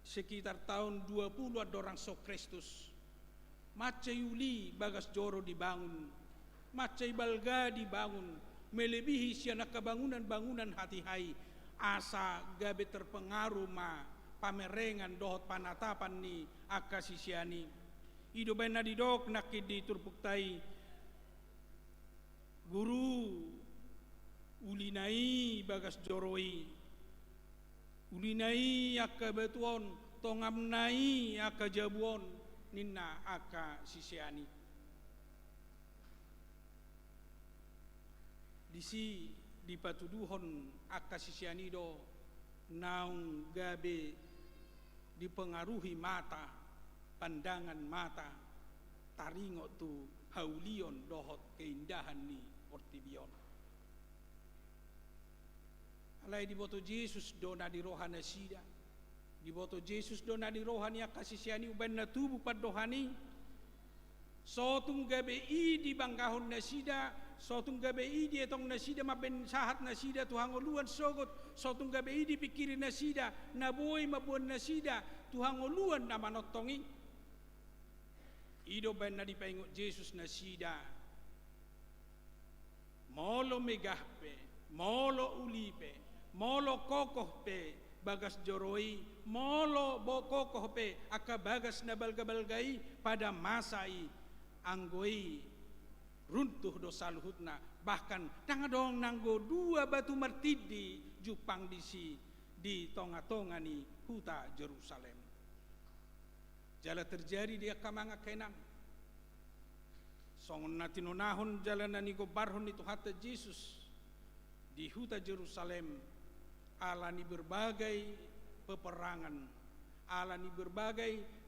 sekitar tahun 20 adorang so Kristus. Macai uli bagas joro dibangun, macai balga dibangun, melebihi siana kebangunan-bangunan hati hai asa gabe terpengaruh pamerengan dohot panatapan ni akasisiani. Ido bain na didok nakid di turpuktai guru ulinai bagas joroi, ulinai akka betuon tongamnai akka jabuon ninna akasisiani. Disi dipatuduhon akasisiani do naung gabe dipengaruhi mata, pandangan mata, taringo tu haulion dohot keindahan ni ortibion. Alai diboto Yesus dona di rohana sida, diboto Yesus dona di rohani akasisiani uban na tubuh padohani, sotung gabe i di bangkahon nasida, sotung gabe i di etong nasida maben sahat nasida Tuhan uluan sogot, sotung gabe i di pikirin nasida, naboy mabuan nasida Tuhan uluan na manotongi. Ido ben na dipaingot Yesus nasida, molo megahpe, molo ulipe, molo kokohpe, bagas joroi, molo bokokohpe, aka bagas na balga-balgai pada masai anggoi runtuh dosa luhutna, bahkan tangadong nanggo 2 batu martidi jupang disi di tonga-tonga ni huta Jerusalem. Jala terjadi dia kamanga kenang songon natinonahon jala nani gobarhon itu hata Yesus di huta Jerusalem alani berbagai peperangan, alani berbagai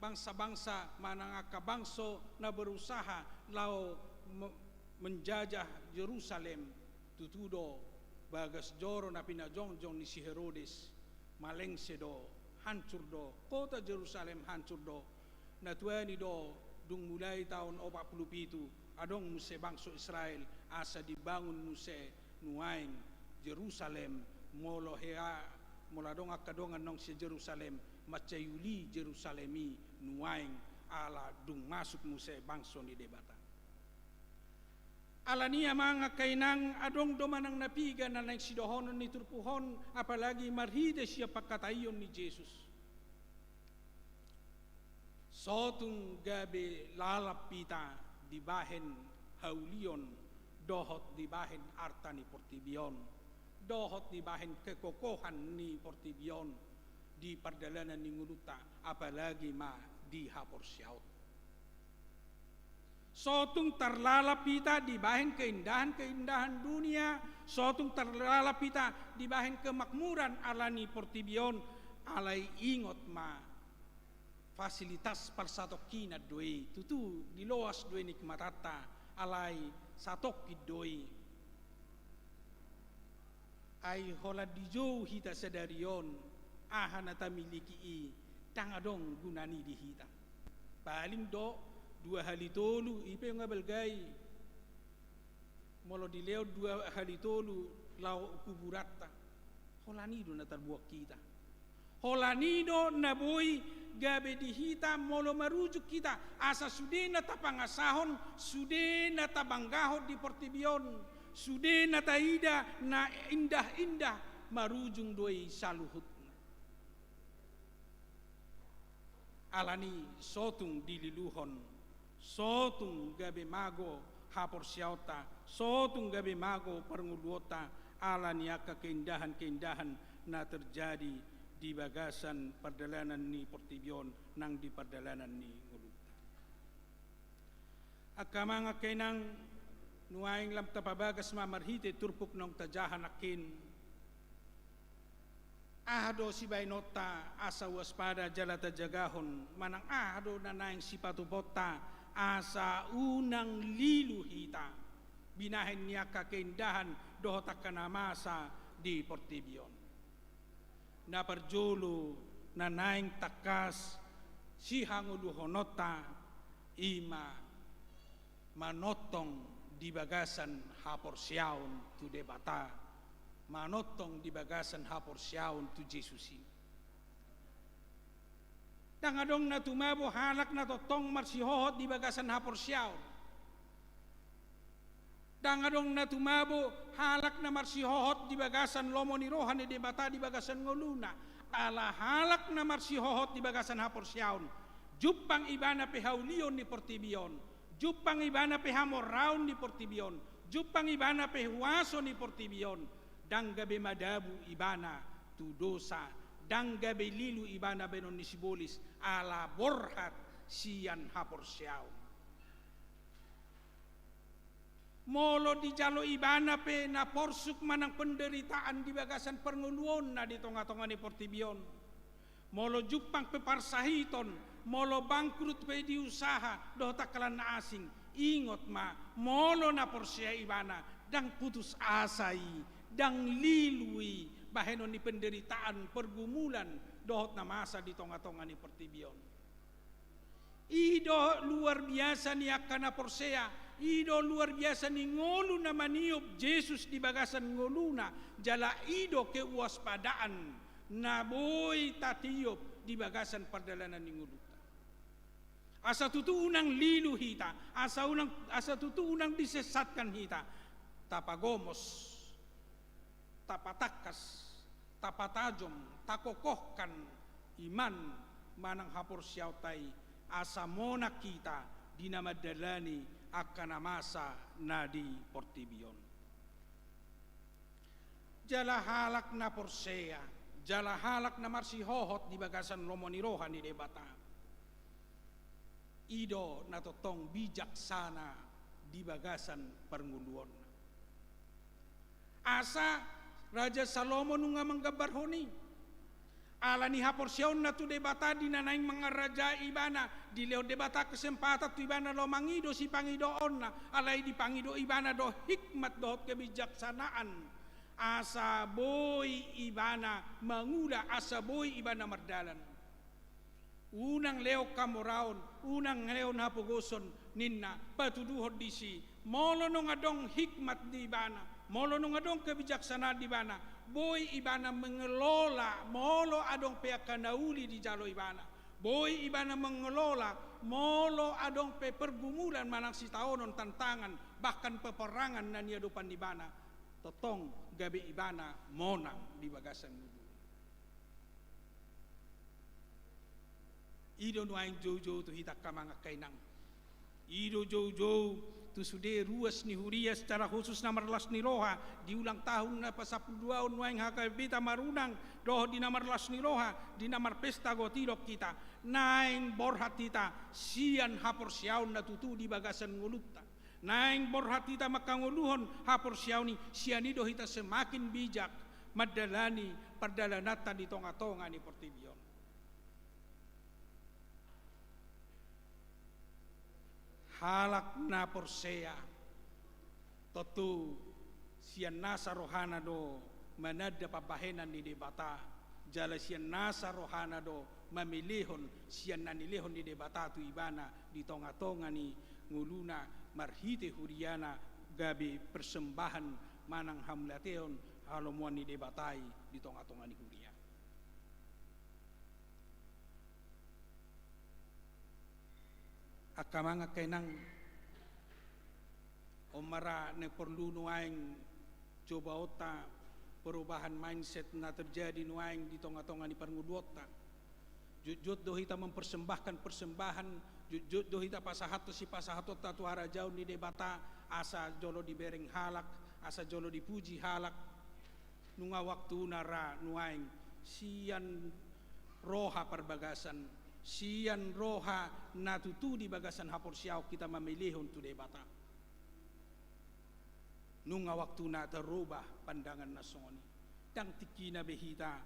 bangsa-bangsa manangaka bangso na berusaha lau menjajah Yerusalem tutudo bagas joro na pinajongjong ni si Herodes malengse do hancur do kota Yerusalem hancur do natuani do dung mulai tahun 47 adong muse bangsa Israel asa dibangun muse nuaing Jerusalem molo hea moladong akadongan nong si Jerusalem macayuli Jerusalemi nuaing ala dung masuk muse bangsa ni debata ala niya mga kainang adong domanang napiga na nagsidohonon ni turpuhon apalagi marhide siya pagkatayon ni Jesus sotong gabi lalapita di bahen haulion dohot di bahen arta ni Portibion dohot di bahen kekokohan ni Portibion di perdalanan ni nguluta apalagi ma di Haporsiaut sotong terlalapita di bahen keindahan dunia sotong terlalapita di bahen kemakmuran alani Portibion alai ingot ma fasilitas parsatokina doi tutu diloas doi nikmatata alai satokki doi ai hola dijou hita sedarion ahana tamiliki i tangadong gunani di hita paling do 2 hari tolu ipe ngabelgai molo dileo 2 hari tolu lau kuburata holanido na tarbuak kita holanido na boy gabe di hita molo marujuk kita asa sudena tapangasahon sudena tabanggahod di Portibion sudena taida na indah-indah marujung doi saluhut alani sotung dililuhon sotung gabe mago Haporsiauta sotung gabe mago pernguluota alaniaka keindahan-keindahan na terjadi di bagasan perdalanan ni Portibion nang di perdalanan ni nguluta akamanga kainang nuaing lam tapabagas mamarhite turpuk nong tajahan akin ahdo si bainota asa waspada jalata jagahon manang ahdo na naing sipatu bota asa unang lilu hita binahin niya keindahan dohotak kanamasa di Portibion na perjolo na naing takas si hanguluhonota ima manotong di bagasan Haporsiaun tu debata manotong di bagasan Haporsiaun tu Jesusi dangadong na tumabo halak na totong marsihohot di bagasan Haporsiaun dangadong na tumabo halak na marsihohot di bagasan lomo ni rohan ni debata di bagasan ngoluna ala halak na marsihohot di bagasan Haporsiaun jupang ibana pehaulion ni Portibion jupang ibana pehamoraun ni Portibion jupang ibana pehuaso ni Portibion dang gabe madabu ibana tu dosa dang gabe lilu ibana benon ni Sibolis ala borhat sian Haporsiaun molo di jalo ibana pe na porsuk manang penderitaan di bagasan pernguluon na di tonga-tonga ni Portibion molo jupang pe parsahiton molo bangkrut pe di usaha do takalan na asing ingot ma molo na porsia ibana dang putus asai dang lilui bahenon ni penderitaan pergumulan dohot na masa di tonga-tonga ni Portibion ido luar biasa ni akana porsea ido luar biasa ni ngolu na maniop Jesus di bagasan ngoluna jala ido kewaspadaan na boy tatiop di bagasan perdalanan ni ngoluta asa tutuunang lilu hita asa tutuunang disesatkan hita tapagomos tapatakas tapatajom takokohkan iman manang Haporsiautai asa mona kita dinamadalani akan masa nadi Portibion jala halak na porsea jala halak na marsihohot di bagasan lomonirohan ni debata ido na totong bijaksana di bagasan pernguluon asa Raja Salomo nunga manggabarhoni ala ni hapor siyaw na tu debata di nanaing mga raja ibana di leo debata kesempatan tu ibana lo mangido si pangidoon na alay di pangido ibana do hikmat do kebijaksanaan asa boy ibana mangula asa boy ibana mardalan unang leo kamoraon unang leo napugoson ninna patuduhod disi molo nung adong hikmat di ibana molo nung adong kebijaksanaan di ibana boy ibana mengelola molo adong pea kanauli di jalo ibana boy ibana mengelola molo adong pe pergumulan manang si taonon tantangan bahkan peperangan na niadupan ibana totong gabi ibana monang di bagasan nudu ido nuaing jojo tu hitak kamanga kainang ido jojo tu sude ruas ni huria secara khusus nomor las ni roha di ulang tahun na pasapudua nuaing hakabita marunang doh di nomor las ni roha di nomor pesta gotirok kita naing borhat kita sian hapor siaun na tutu di bagasan ngulutta naing borhat kita makanguluhon hapor siauni sianido kita semakin bijak madalani perdalanatan di tonga-tonga ni portibion halak na porsea totu sian nasa rohana do manada pabahenan ni debata jala sian nasa rohana do mamilihon sian nanilihon di debata tu ibana di tonga-tonga ni nguluna marhite huriana gabi persembahan manang hamlateon halomuan ni debatai di tonga-tonga ni huria akamanga kainang omara ne perlu nuaing coba ota perubahan mindset na terjadi nuaing di tonga-tonga ni parngudota jujut do hita mempersembahkan persembahan jujut do hita pasahato si pasahato tatu hara jauh ni debata asa jolo dibereng halak asa jolo dipuji halak nunga waktu nara nuaing sian roha perbagasan sian roha natutu di bagasan hapor siaw kita memilih untuk debata nunga waktu na terubah pandangan nasoni dang tikina behita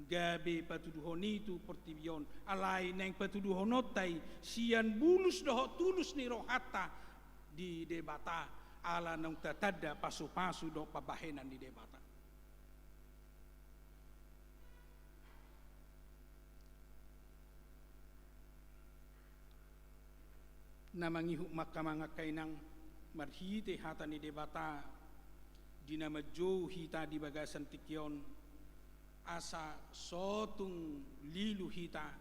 gabe patuduhon itu portibion alai neng patuduhon notai sian bulus doh tulus ni rohata di debata ala nang tatada pasu-pasu do pabahenan di debata namangihu makamanga kainang marhite hata ni debata dinama jo hita di bagasan tikyon asa sotung lilu hita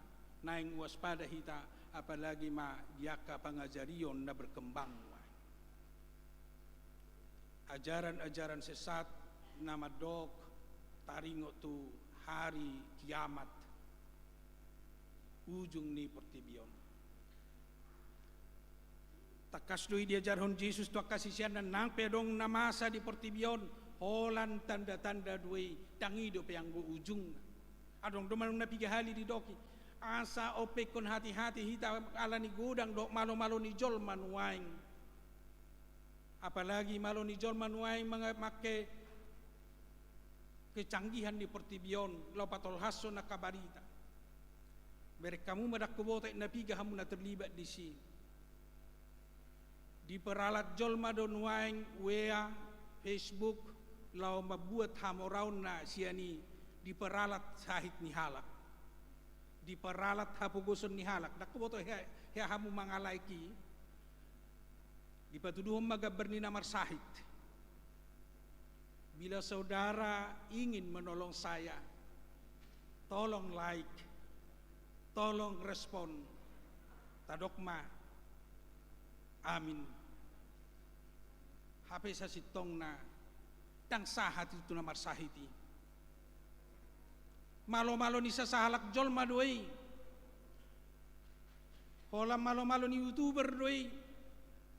naing waspada hita apalagi ma diaka pangajarion na berkembang ajaran-ajaran sesat nama dok taringo tu hari kiamat ujung ni portibion takas doi diajarhon Yesus tu kasisian dan nang pedong namasa di portibion holan tanda-tanda doi tangido peyang go ujung adong domanong na pigahali di doki asa opekon hati-hati hita ala ni gudang dok malo-malo ni jol manuaing apalagi malo ni jol manuaing mga make kecanggihan di portibion lopatol haso na kabarita berek kamu madak kubote na pigahamu na terlibat di sini diperalat jol madonuaing WA, Facebook, lau mabuat hamoraun na siani diperalat sahit ni halak, diperalat hapuguson ni halak. Nakuboto hea hamu mangalaiki, dipatuduhom magabar ni namar sahit. Bila saudara ingin menolong saya, tolong like, tolong respon, tadokma. Amin. HP sa sitong na tang sahat itu namar sahiti. Malo-malo ni sa sahalak jol madoy. Hola malo-malo ni YouTuber doy.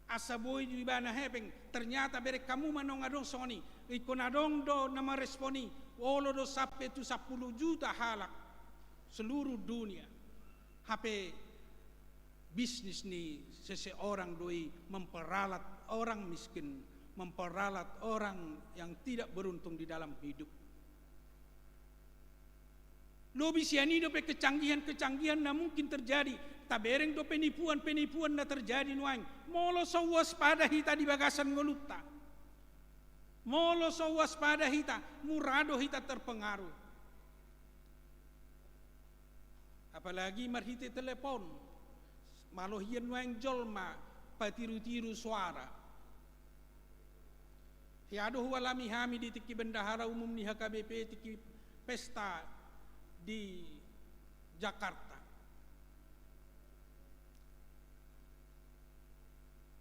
Asaboy di bana hepeng. Ternyata berek kamu manong adong soni. Ikon adong do nama responi. Olo do sampai tu 10 juta halak seluruh dunia. HP bisnis ni seseorang doi memperalat orang miskin, memperalat orang yang tidak beruntung di dalam hidup. Lobi siani dope kecanggihan na mungkin terjadi. Tabereng do penipuan na terjadi nuang. Molo so waspada hita di bagasan ngolupta. Molo so waspada hita, murado hita terpengaruh. Apalagi marhite telepon. Malohian nuang jolma patiru-tiru suara. Hiado walami hami di tiki bendahara umum ni HKBP tiki pesta di Jakarta.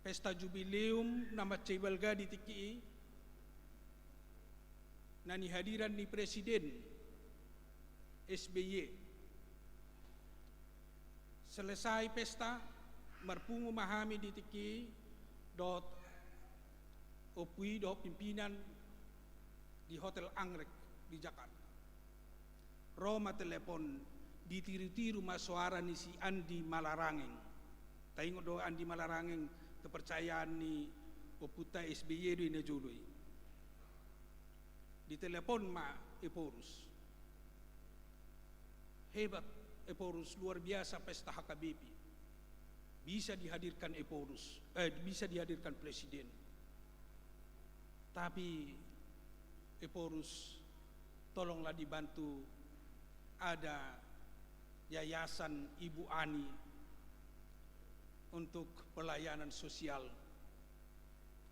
Pesta jubileum nama Cebalga di tiki nani hadiran ni Presiden SBY. Selesai pesta marpungu mahami di tiki dot opui do pimpinan di Hotel Anggrek di Jakarta. Roma telepon ditiru-tiru masuara ni si Andi Malarangeng. Taingo do Andi Malarangeng kepercayaan ni oputa SBY do ina jodoi. Di telepon ma Eporus. Hebat Eporus, luar biasa pesta HKBP. Bisa dihadirkan Eporus, bisa dihadirkan Presiden. Tapi Eporus tolonglah dibantu ada yayasan Ibu Ani untuk pelayanan sosial.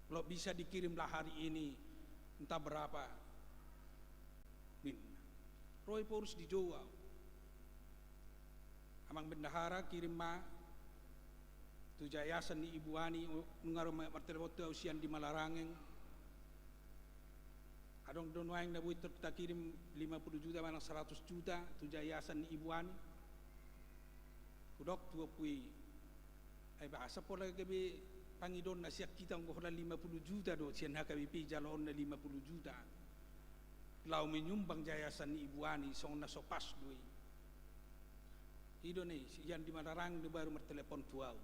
Kalau bisa dikirimlah hari ini entah berapa. Roy Porus dijual. Amang bendahara kirim ma tu yayasan ni Ibu Ani ngaruh martelboto usian di Malarangeng. Adong donuang na buit kita kirim 50 juta manang 100 juta tu yayasan ni Ibu Ani. Kudok tua pui. Ay bahasa pola gabi pangidon na siyak kita nggohla 50 juta do sian HKBP jalon na 50 juta. Lau menyumbang yayasan ni Ibu Ani song na sopas doi. Hido ni sian di Malarang do baru mertelepon tuau.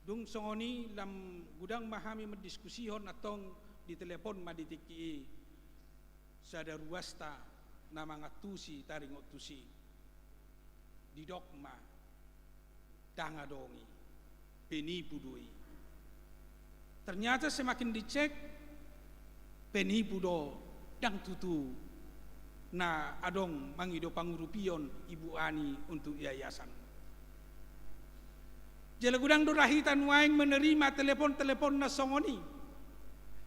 Dung songoni lam gudang mahami mendiskusihon atong di telepon maditiki sada ruasta nama ngatusi taringot tusi di dokma danga dongi penipu doi. Ternyata semakin dicek penipu do dang tutu na adong mangido pangurupion Ibu Ani untuk yayasan. Jala gudang do rahitan waing menerima telepon-telepon na songoni.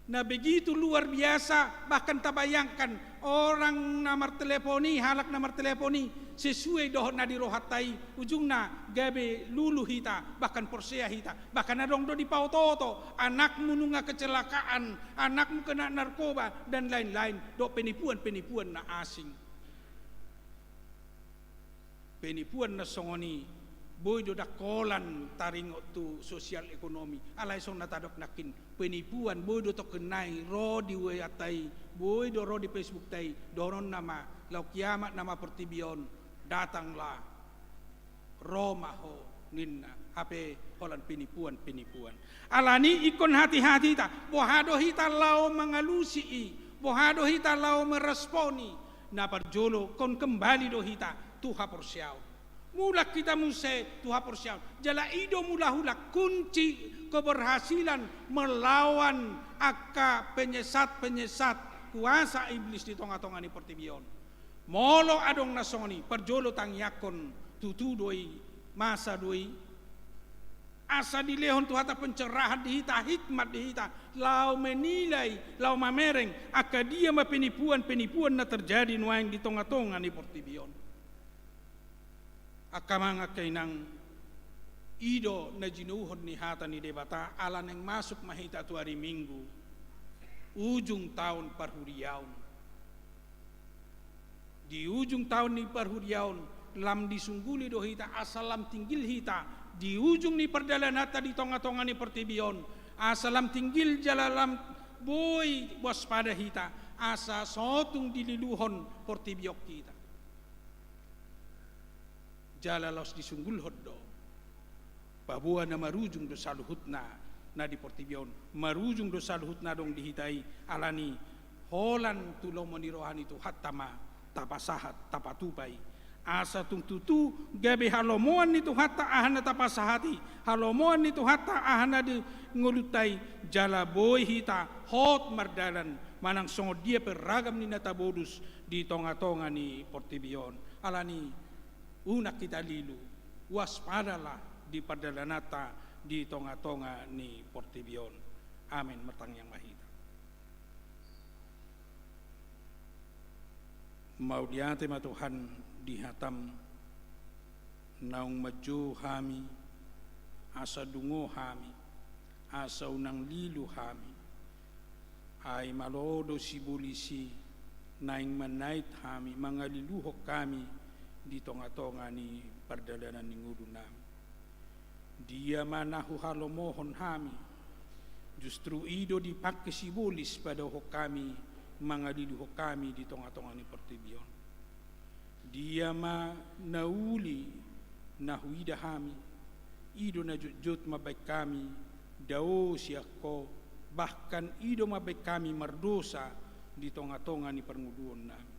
Nah begitu luar biasa, bahkan tak bayangkan orang nomor teleponi, halak nomor teleponi sesuai dohon na dirohatai ujungna gabe lulu hita, bahkan porsea hita, bahkan adong do di pautoto, anakmu nunga kecelakaan, anakmu kena narkoba dan lain-lain, do penipuan na asing. Penipuan na songoni boy do dakolan taringot tu sosial ekonomi alai song natadok nakin penipuan boy do to kenai ro di weatai boy do ro di Facebook tai doron nama lau kiamat nama pertibion datanglah Roma ho ninna hape holan penipuan alani ikon hati-hati ta bohado hita lau mengalusi bohado hita lau meresponi na parjolo kon kembali do hita tuha porsiau. Mula kita muse Tuhan persiaw. Jala ido mula hula kunci keberhasilan melawan aka penyesat kuasa iblis di tonga-tonga ni pertibion. Molo adong nasoni perjolo tangyakon tutu doi masa doi asa dilehon Tuhan pencerahan dihita hikmat dihita lau menilai lau mamereng aka dia ma penipuan na terjadi nuang di tonga-tonga ni pertibion. Akamanga kainang ido na jinuhon ni hata ni debata alan yang masuk mahita tu hari Minggu ujung tahun parhuriaun di ujung tahun ni parhuriaun lam disungguli do hita asalam tinggil hita di ujung ni perjalanan hata di tonga-tonga ni pertibion asalam tinggil jalalam boy waspada hita asa sotung dililuhon pertibiok kita jalalos disunggul hoddo bahwa na marujung do saluhutna na di portibion marujung do saluhutna dong dihitai alani holan tulo menirohan itu hatama tapasahat tapatupai asa tungtutu gabe halomoan ni tuhata ahana tapasahati halomoan ni tuhata ahana di ngulutai jala boy hita hot mardalan manang songo dia peragam ni natabodus di tonga-tonga ni Portibion alani unak kita lilu waspadalah di perdalanata di tonga-tonga ni Portibion. Amin. Matang yang mahita. Mau diate ma Tuhan dihatam naung maju hami asa dungo hami asa unang lilu hami ay malodo si bulisi naing manait hami mangaliluhok kami di tonga-tonga ni perdalanan ni ngudu nami dia manahu halomohon hami justru ido dipakai si bulis pada hok kami mangaliluhok kami di tonga-tonga ni Portibion dia ma nauli nahuida hami ido na jut mabaik kami dao siako bahkan ido mabaik kami mardosa di tonga-tonga ni permuduan nami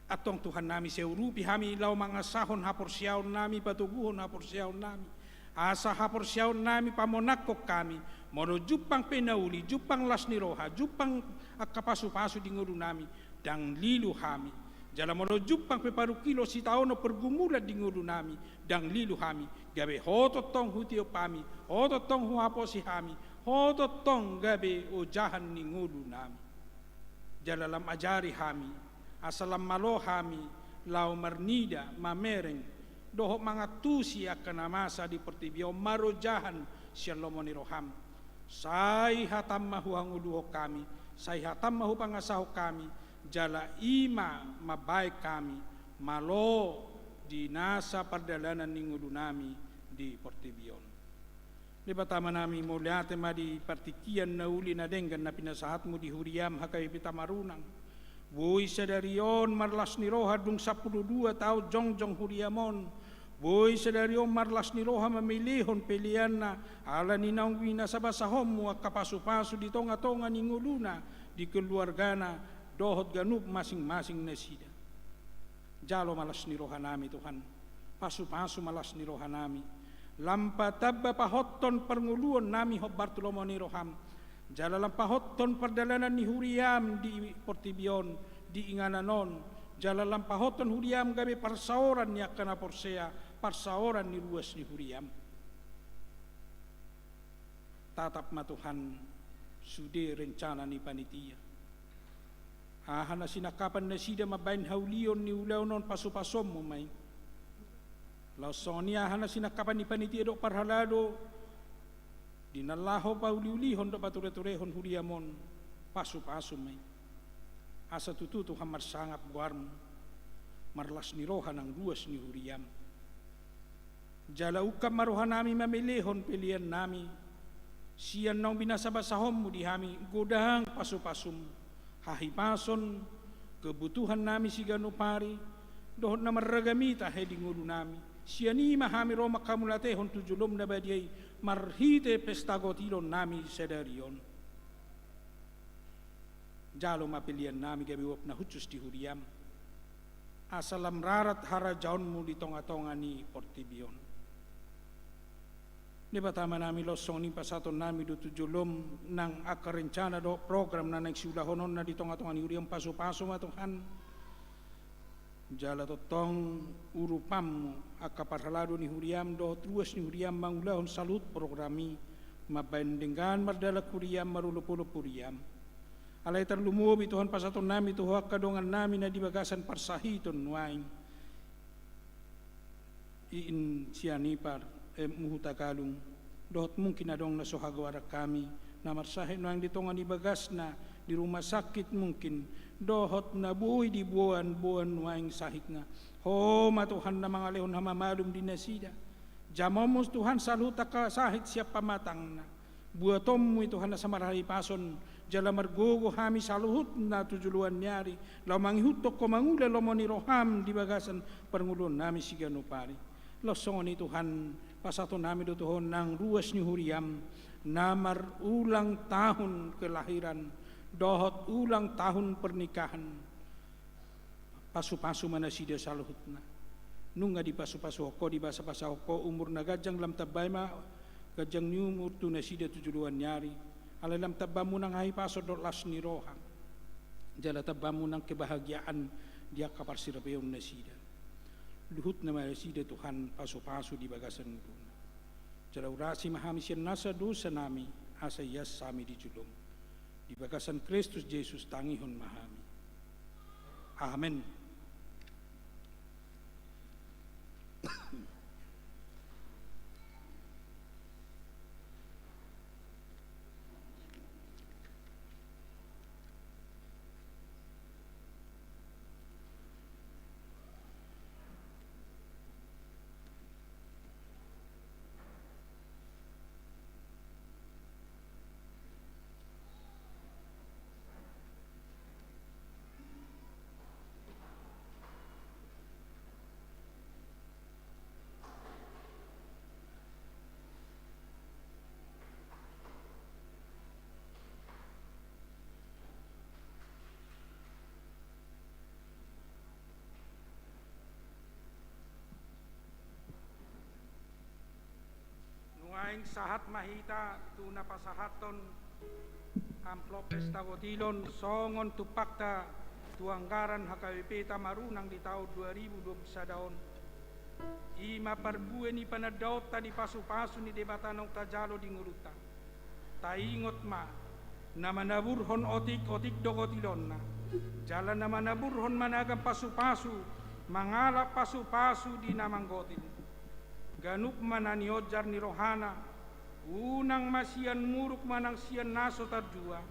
atong Tuhan nami seurupi hami lau mangasahon hapor siaon nami patuguhon hapor siaon nami asa hapor siaon nami pamonakok kami mono jupang penauli jupang lasniroha jupang akapasu-pasu di ngudu nami dang lilu hami jala mono jupang peparu kilo si taono pergumulan di ngudu nami dang lilu hami gabe hoto tong hutio pami hoto tong huapo si hami hoto tong gabe ojahan ni ngudu nami jala lam ajari hami asalam malo hami lau marnida mamereng dohok mangatusi akan masa di Portibion marojahan syalomoni roham sai hatam mahu hanguduho kami sai hatam mahu pangasaho kami jala ima mabaik kami malo di nasa perdalanan ningudu nami di Portibion di pertama nami muliate ma di partikian nauli na denggan na pinasahatmu di huriam hakai pitamarunang boy sadarion marlas ni roha dung 12 tao jongjong huriamon boy sadarion marlas ni roha mamilihon pilihan na ala ni naung winasabasahom mo kapasu-pasu di tonga-tonga ni nguluna di keluargana dohot ganup masing-masing na sida jalo malas ni roha nami Tuhan pasu-pasu malas ni roha nami lampa tabba pahotton pernguluan nami hop Bartolomo ni roham jala lampahotton perdalanan ni huriam di Portibion di ingananon jala lampahotton huriam gabe parsaoran ni akana porsea parsaoran ni ruas ni huriam tatap ma Tuhan sude rencana ni panitia ahana sinakapan na sida mabain haulion ni ulaw non pasu-pasom mo may lau sonia ahana sinakapan ni panitia dok parhalado dinalaho pa uli-ulihon do pature-turehon huriamon pasu-pasu may asa tututu hamar sangap guarm marlas ni roha ng ruas ni huriam jala ukam maroha nami mamilihon pilihan nami siyan nang binasabasahom mo di hami godang pasu-pasum hahipason kebutuhan nami si ganupari dohon na maragamita he di ngudu nami siani mahami roma kamulatehon tujulom na badiyay marhite pestagotilon nami sedarion jalo mapilian nami gabi wap na hutus di huriam asalam rarat harajaon mo di tonga-tonga ni Portibion ni batama nami losong ni pasaton nami do tujulom nang akarencana do program na nagsiulahonon na di tonga-tonga ni huriam paso-paso matuhan jala totong urupam mo akaparhalado ni huriam do truas ni huriam mangulahon salut programi mabandinggan mardala huriam marulupulo huriam alay tarlumuob ituhan pasaton nami tuhuak kadongan nami na dibagasan parsahiton waing iin sianipar muhutakalung dohot mungkin adong nasohagawara kami na marsahin nang ditongan ibagas na di rumah sakit mungkin dohot na buhay di buwan waing sahik na ho matuhan na mga lehon hamamalum di nasida jamomos Tuhan saluta ka sahit siya pamatang na buatom mo ituhan na sa marahay pason jala margogo hami saluhut na tujuluan nyari lau manghutok ko mangula lomo ni roham di bagasan perngulun nami si ganupari losongon ni Tuhan pasaton nami do tuhon nang ruas ni huriam namar ulang tahun kelahiran dohot ulang tahun pernikahan pasu-pasu mana sida saluhutna nunga di pasu-pasu oko di basa-basa oko umur na gajang lam tabay ma gajang ni umur tu na sida 72 nyari ala lam tabamu nang hai paso dot las ni rohang jala tabamu nang kebahagiaan dia kapar sirabeon na sida luhut na ma sida Tuhan pasu-pasu di bagasan mu jala urasi mahami sian nasa dosa nami asa yas sami di julung di bagasan Kristus Yesus tangihon mahami amen. Nuaing sahat mahita tuna pasahaton amplop estagotilon songon tupakta tuanggaran HKBP Tamarunang di tahun 2021 daon ima parbue ni panadaot tadi pasu-pasu ni debatanong tajalo di nguruta taingot ma na manaburhon otik-otik dogotilon na jalan na manaburhon managang pasu-pasu mangalap pasu-pasu di namanggotin ganuk mananiojar ni rohana unang masian muruk manang sian naso tarjua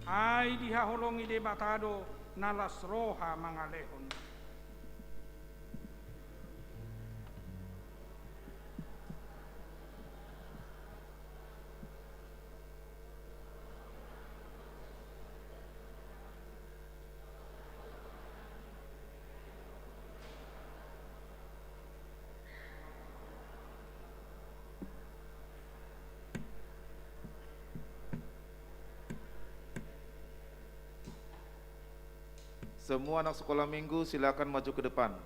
ay dihaholongi debatado nalas roha mangalehon. Semua anak sekolah minggu silakan maju ke depan.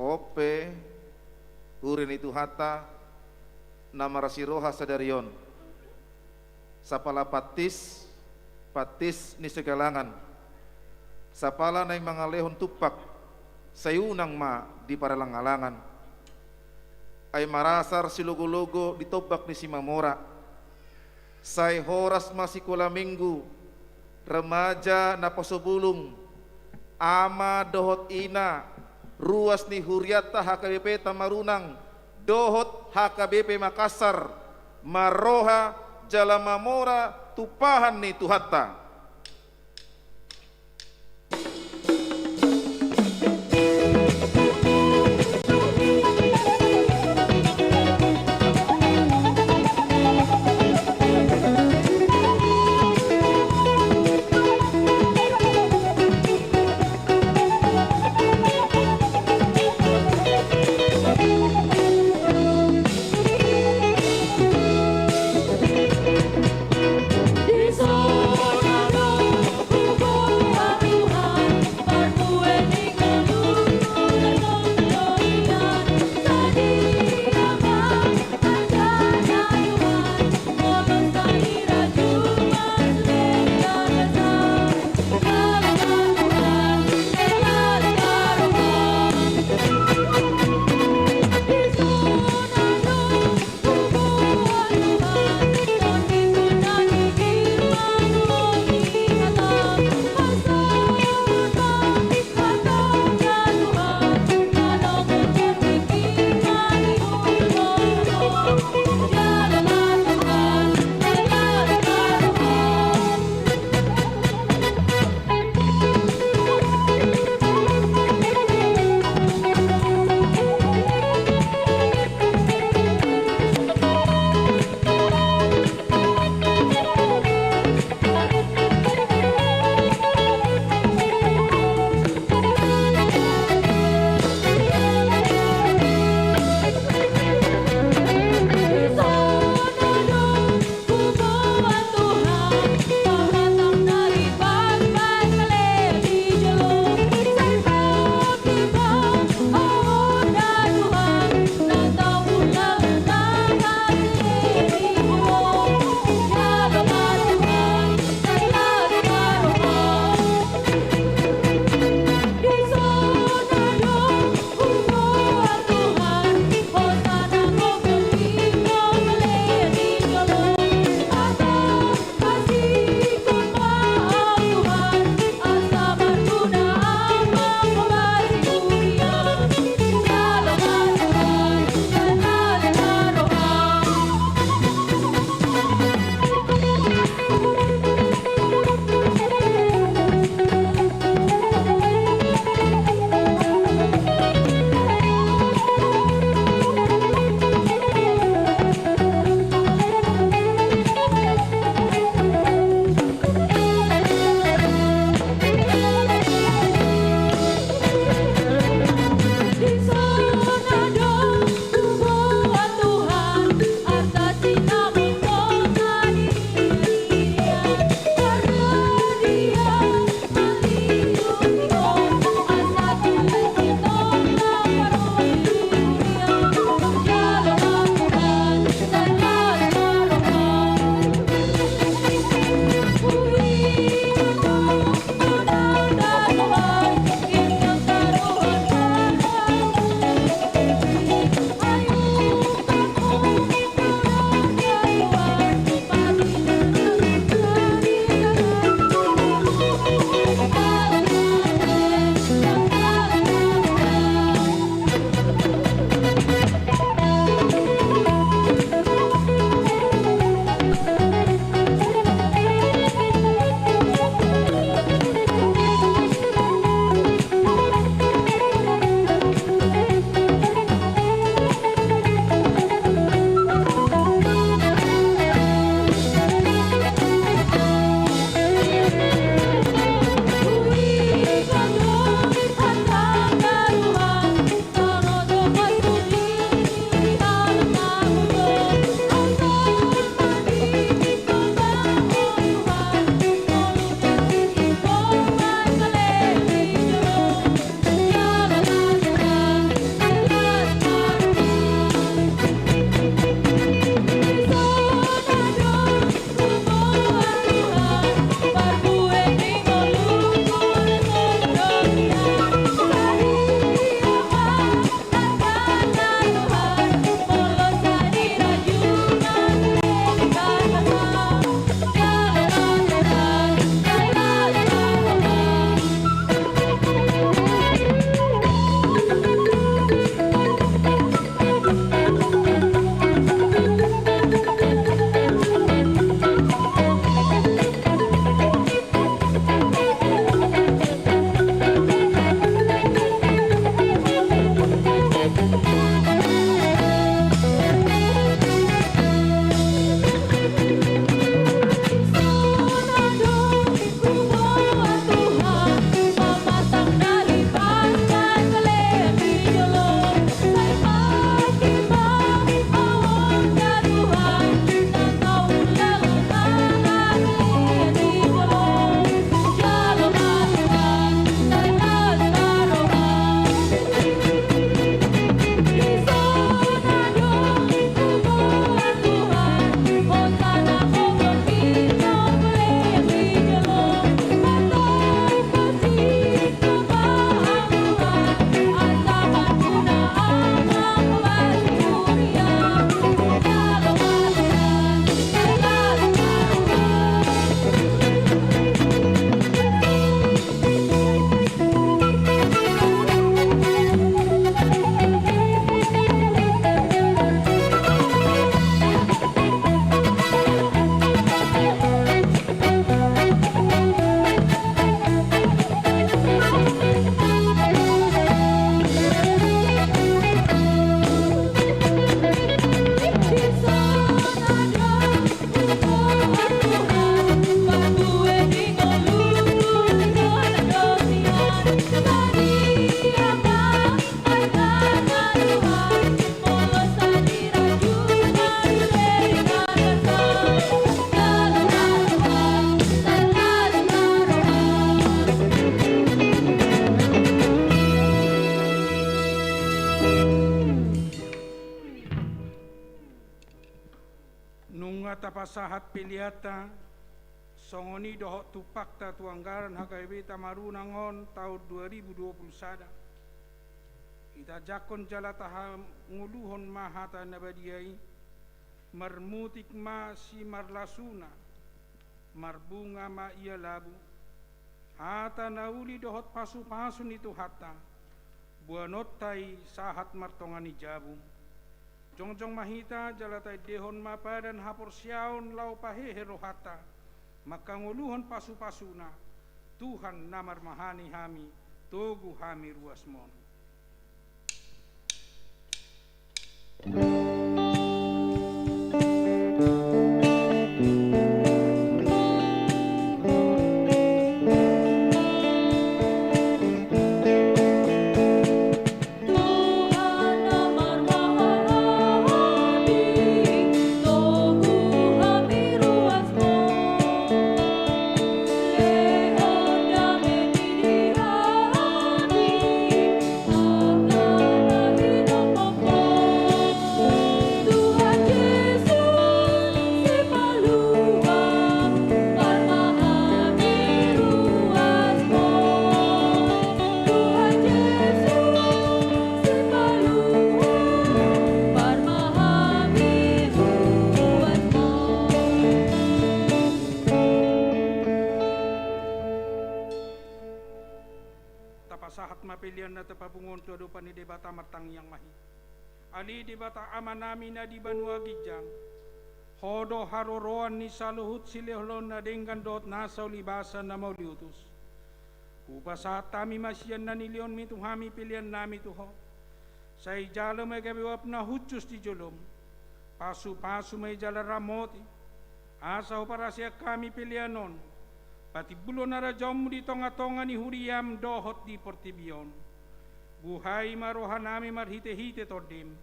Ope urin itu hata nama rasiroha sadarion sapala patis ni segalangan sapala naing mangalehon tupak sayunang ma di paralangalangan ay marasar silogo-logo ditobak ni simamora say horas masikula minggu remaja na pasobulung ama dohot ina ruas ni Huriata HKBP Tamarunang dohot HKBP Makassar maroha jalama mora tupahan ni tuhatta. Di zona bunga tapasahat piliata songoni dohok tupakta tuanggaran HKB tamarunangon tahun 2021 kita jakon jalataha nguluhon mahata nabadiai marmutik ma si marlasuna marbunga ma ia labu hata nauli dohot pasu-pasun itu hata buanotai sahat martongani jabu jongjong mahita jalatai dehon mapa dan hapor siaon lau pahehe rohata maka nguluhon pasu-pasuna Tuhan namar mahani hami togu hami ruasmon. Sahat mapilian na tapabungon tu adupan ni debata martang yang mahi. Ali debata amanami na di Banua Gijang. Hodo haroroan ni saluhut silehlon na denggan dot nasaw libasan na mauliutus. Upasahat tami masyan na nilion mi tuhami pilian nami tuho. Say jalo may gabiwap na hutsus di jolom. Pasu-pasu may jala ramoti. Asaw para siya kami pilianon. Pati bulo na rajom di tonga-tonga ni huriam dohot di portibion. Buhay marohan nami marhite-hite tordim.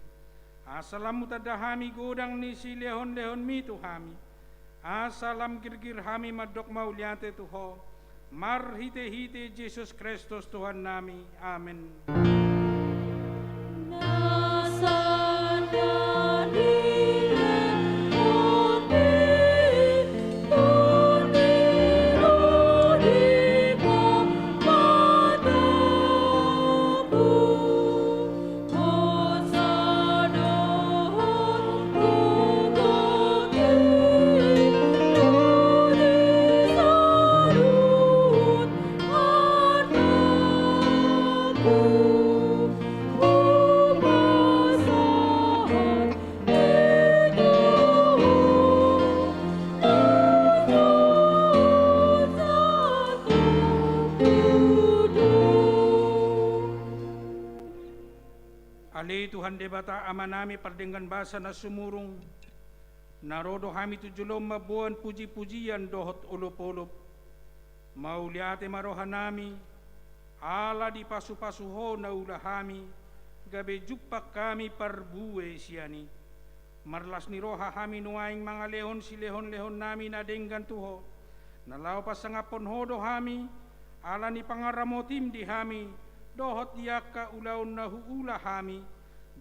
Asalam mutadahami godang ni si lehon-lehon mi tuhami. Asalam girgir hami madok mauliate tuho. Marhite-hite Jesus Kristus Tuhan nami. Amen. Ali Tuhan debata amanami pardenggan basa na sumurong narodo hami tujulom mabuan puji-pujian dohot ulop-ulop mauliate marohanami ala di pasu-pasuho na ulahami gabe jupak kami parbuwe siani marlas ni roha hami nuaing mga lehon si lehon-lehon nami na denggan tuho nalaw pasangapon hodo hami ala ni pangaramotim di hami dohot yaka ulaun na huula hami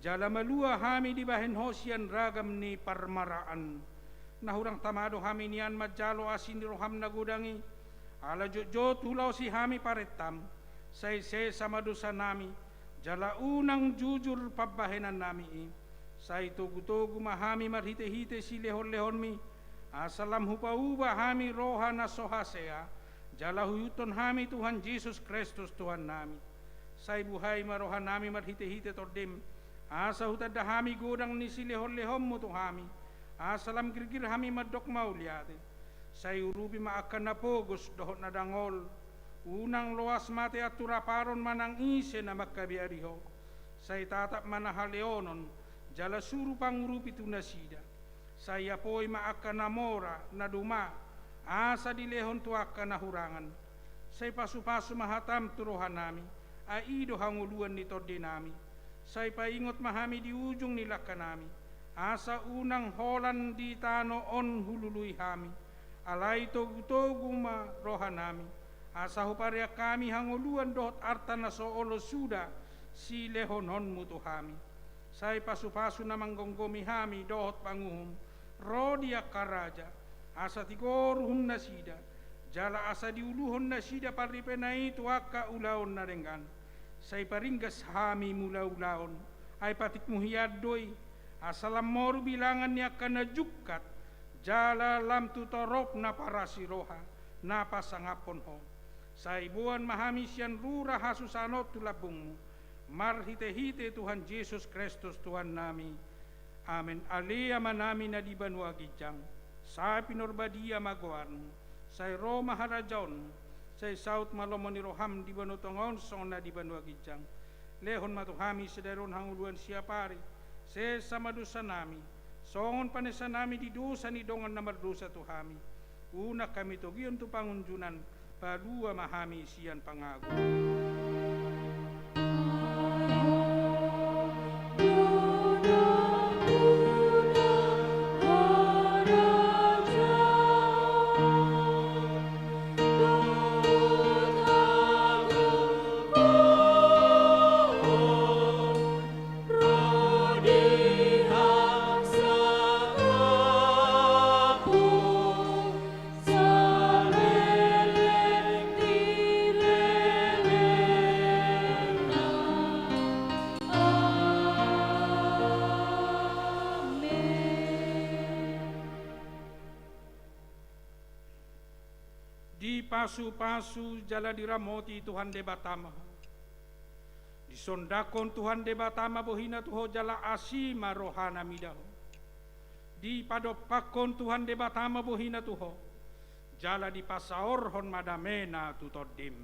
jala malua hami di bahen hosian ragam ni parmaraan nahurang tamado hami nian majalo asin roham na gudangi ala jojo tulaw si hami paretam say sama dosa nami jala unang jujur pabahenan nami say tugu-tugu mahami marhite-hite si lehon-lehon mi asalam hupa-uba hami roha na sohasea jala huyuton hami Tuhan Jesus Kristus Tuhan nami say buhay marohan nami marhite-hite tordim asa hutad hami godang ni silehon-lehon mo tuhami asalam girgir hami madok mauliate say urubi maakan na pogos dohot na dangol unang loas mate at turaparon manang ise na magkabiariho say tatap manahaleonon jala suru pangurupi tunasida say apoy maakan na mora na duma asa dilehon tuaka na hurangan say pasu-pasu mahatam turohan nami aido hanguluan ni torde nami say paingot mahami di ujung nila kanami asa unang holan di tano on hulului hami alay togu-togu ma roha nami asa huparya kami hanguluan dohot arta na soolo suda si lehonon mutu hami say pasu-pasu na manggonggomi hami dohot panguhum Rodia karaja asa tikoruhun nasida jala asa diuluhun nasida paripenai tuaka ulaon narengan sai paringgas hami mula-ulaon ay patik muhiadoi asalam moru bilangan ni akan najukat jala lam tutorop na parasiroha na pasangapon ho saibuan mahamisian rura hasusanot tulabungmu marhite-hite Tuhan Yesus Kristus Tuhan nami amin alia manami na di banua gijang sa pinorbadia magoan say Roma harajon say saut malomoni roham di banu tongon sona di banua gijang lehon matuhami sederon hanguluan siapari se sama dosa nami songon panesa nami di dosa ni dongan namar dosa tuhami una kami togion tu pangunjunan padua mahami sian pangagu pasu-pasu jala diramoti Tuhan debatama disondakon Tuhan debatama bohina tuho jala asima rohana midaho di padopakon Tuhan debatama bohina tuho jala di pasaorhon madamena tutodim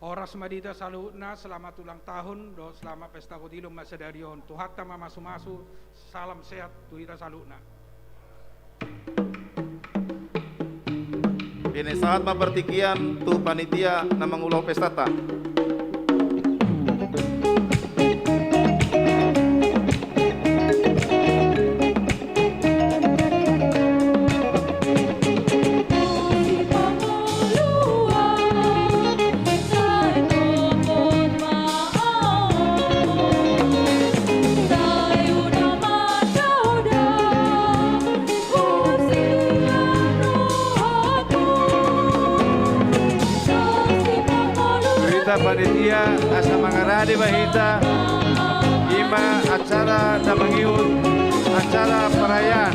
Horas madita salutna selamat ulang tahun do selamat pesta kodilum masadarion tuhatta mamasu-masu salam sehat tuhita salutna. Ini saat mapertikian tuh panitia namang ulau pestata. Panitia asa mangaradi bahita ima acara dan mengiut acara perayaan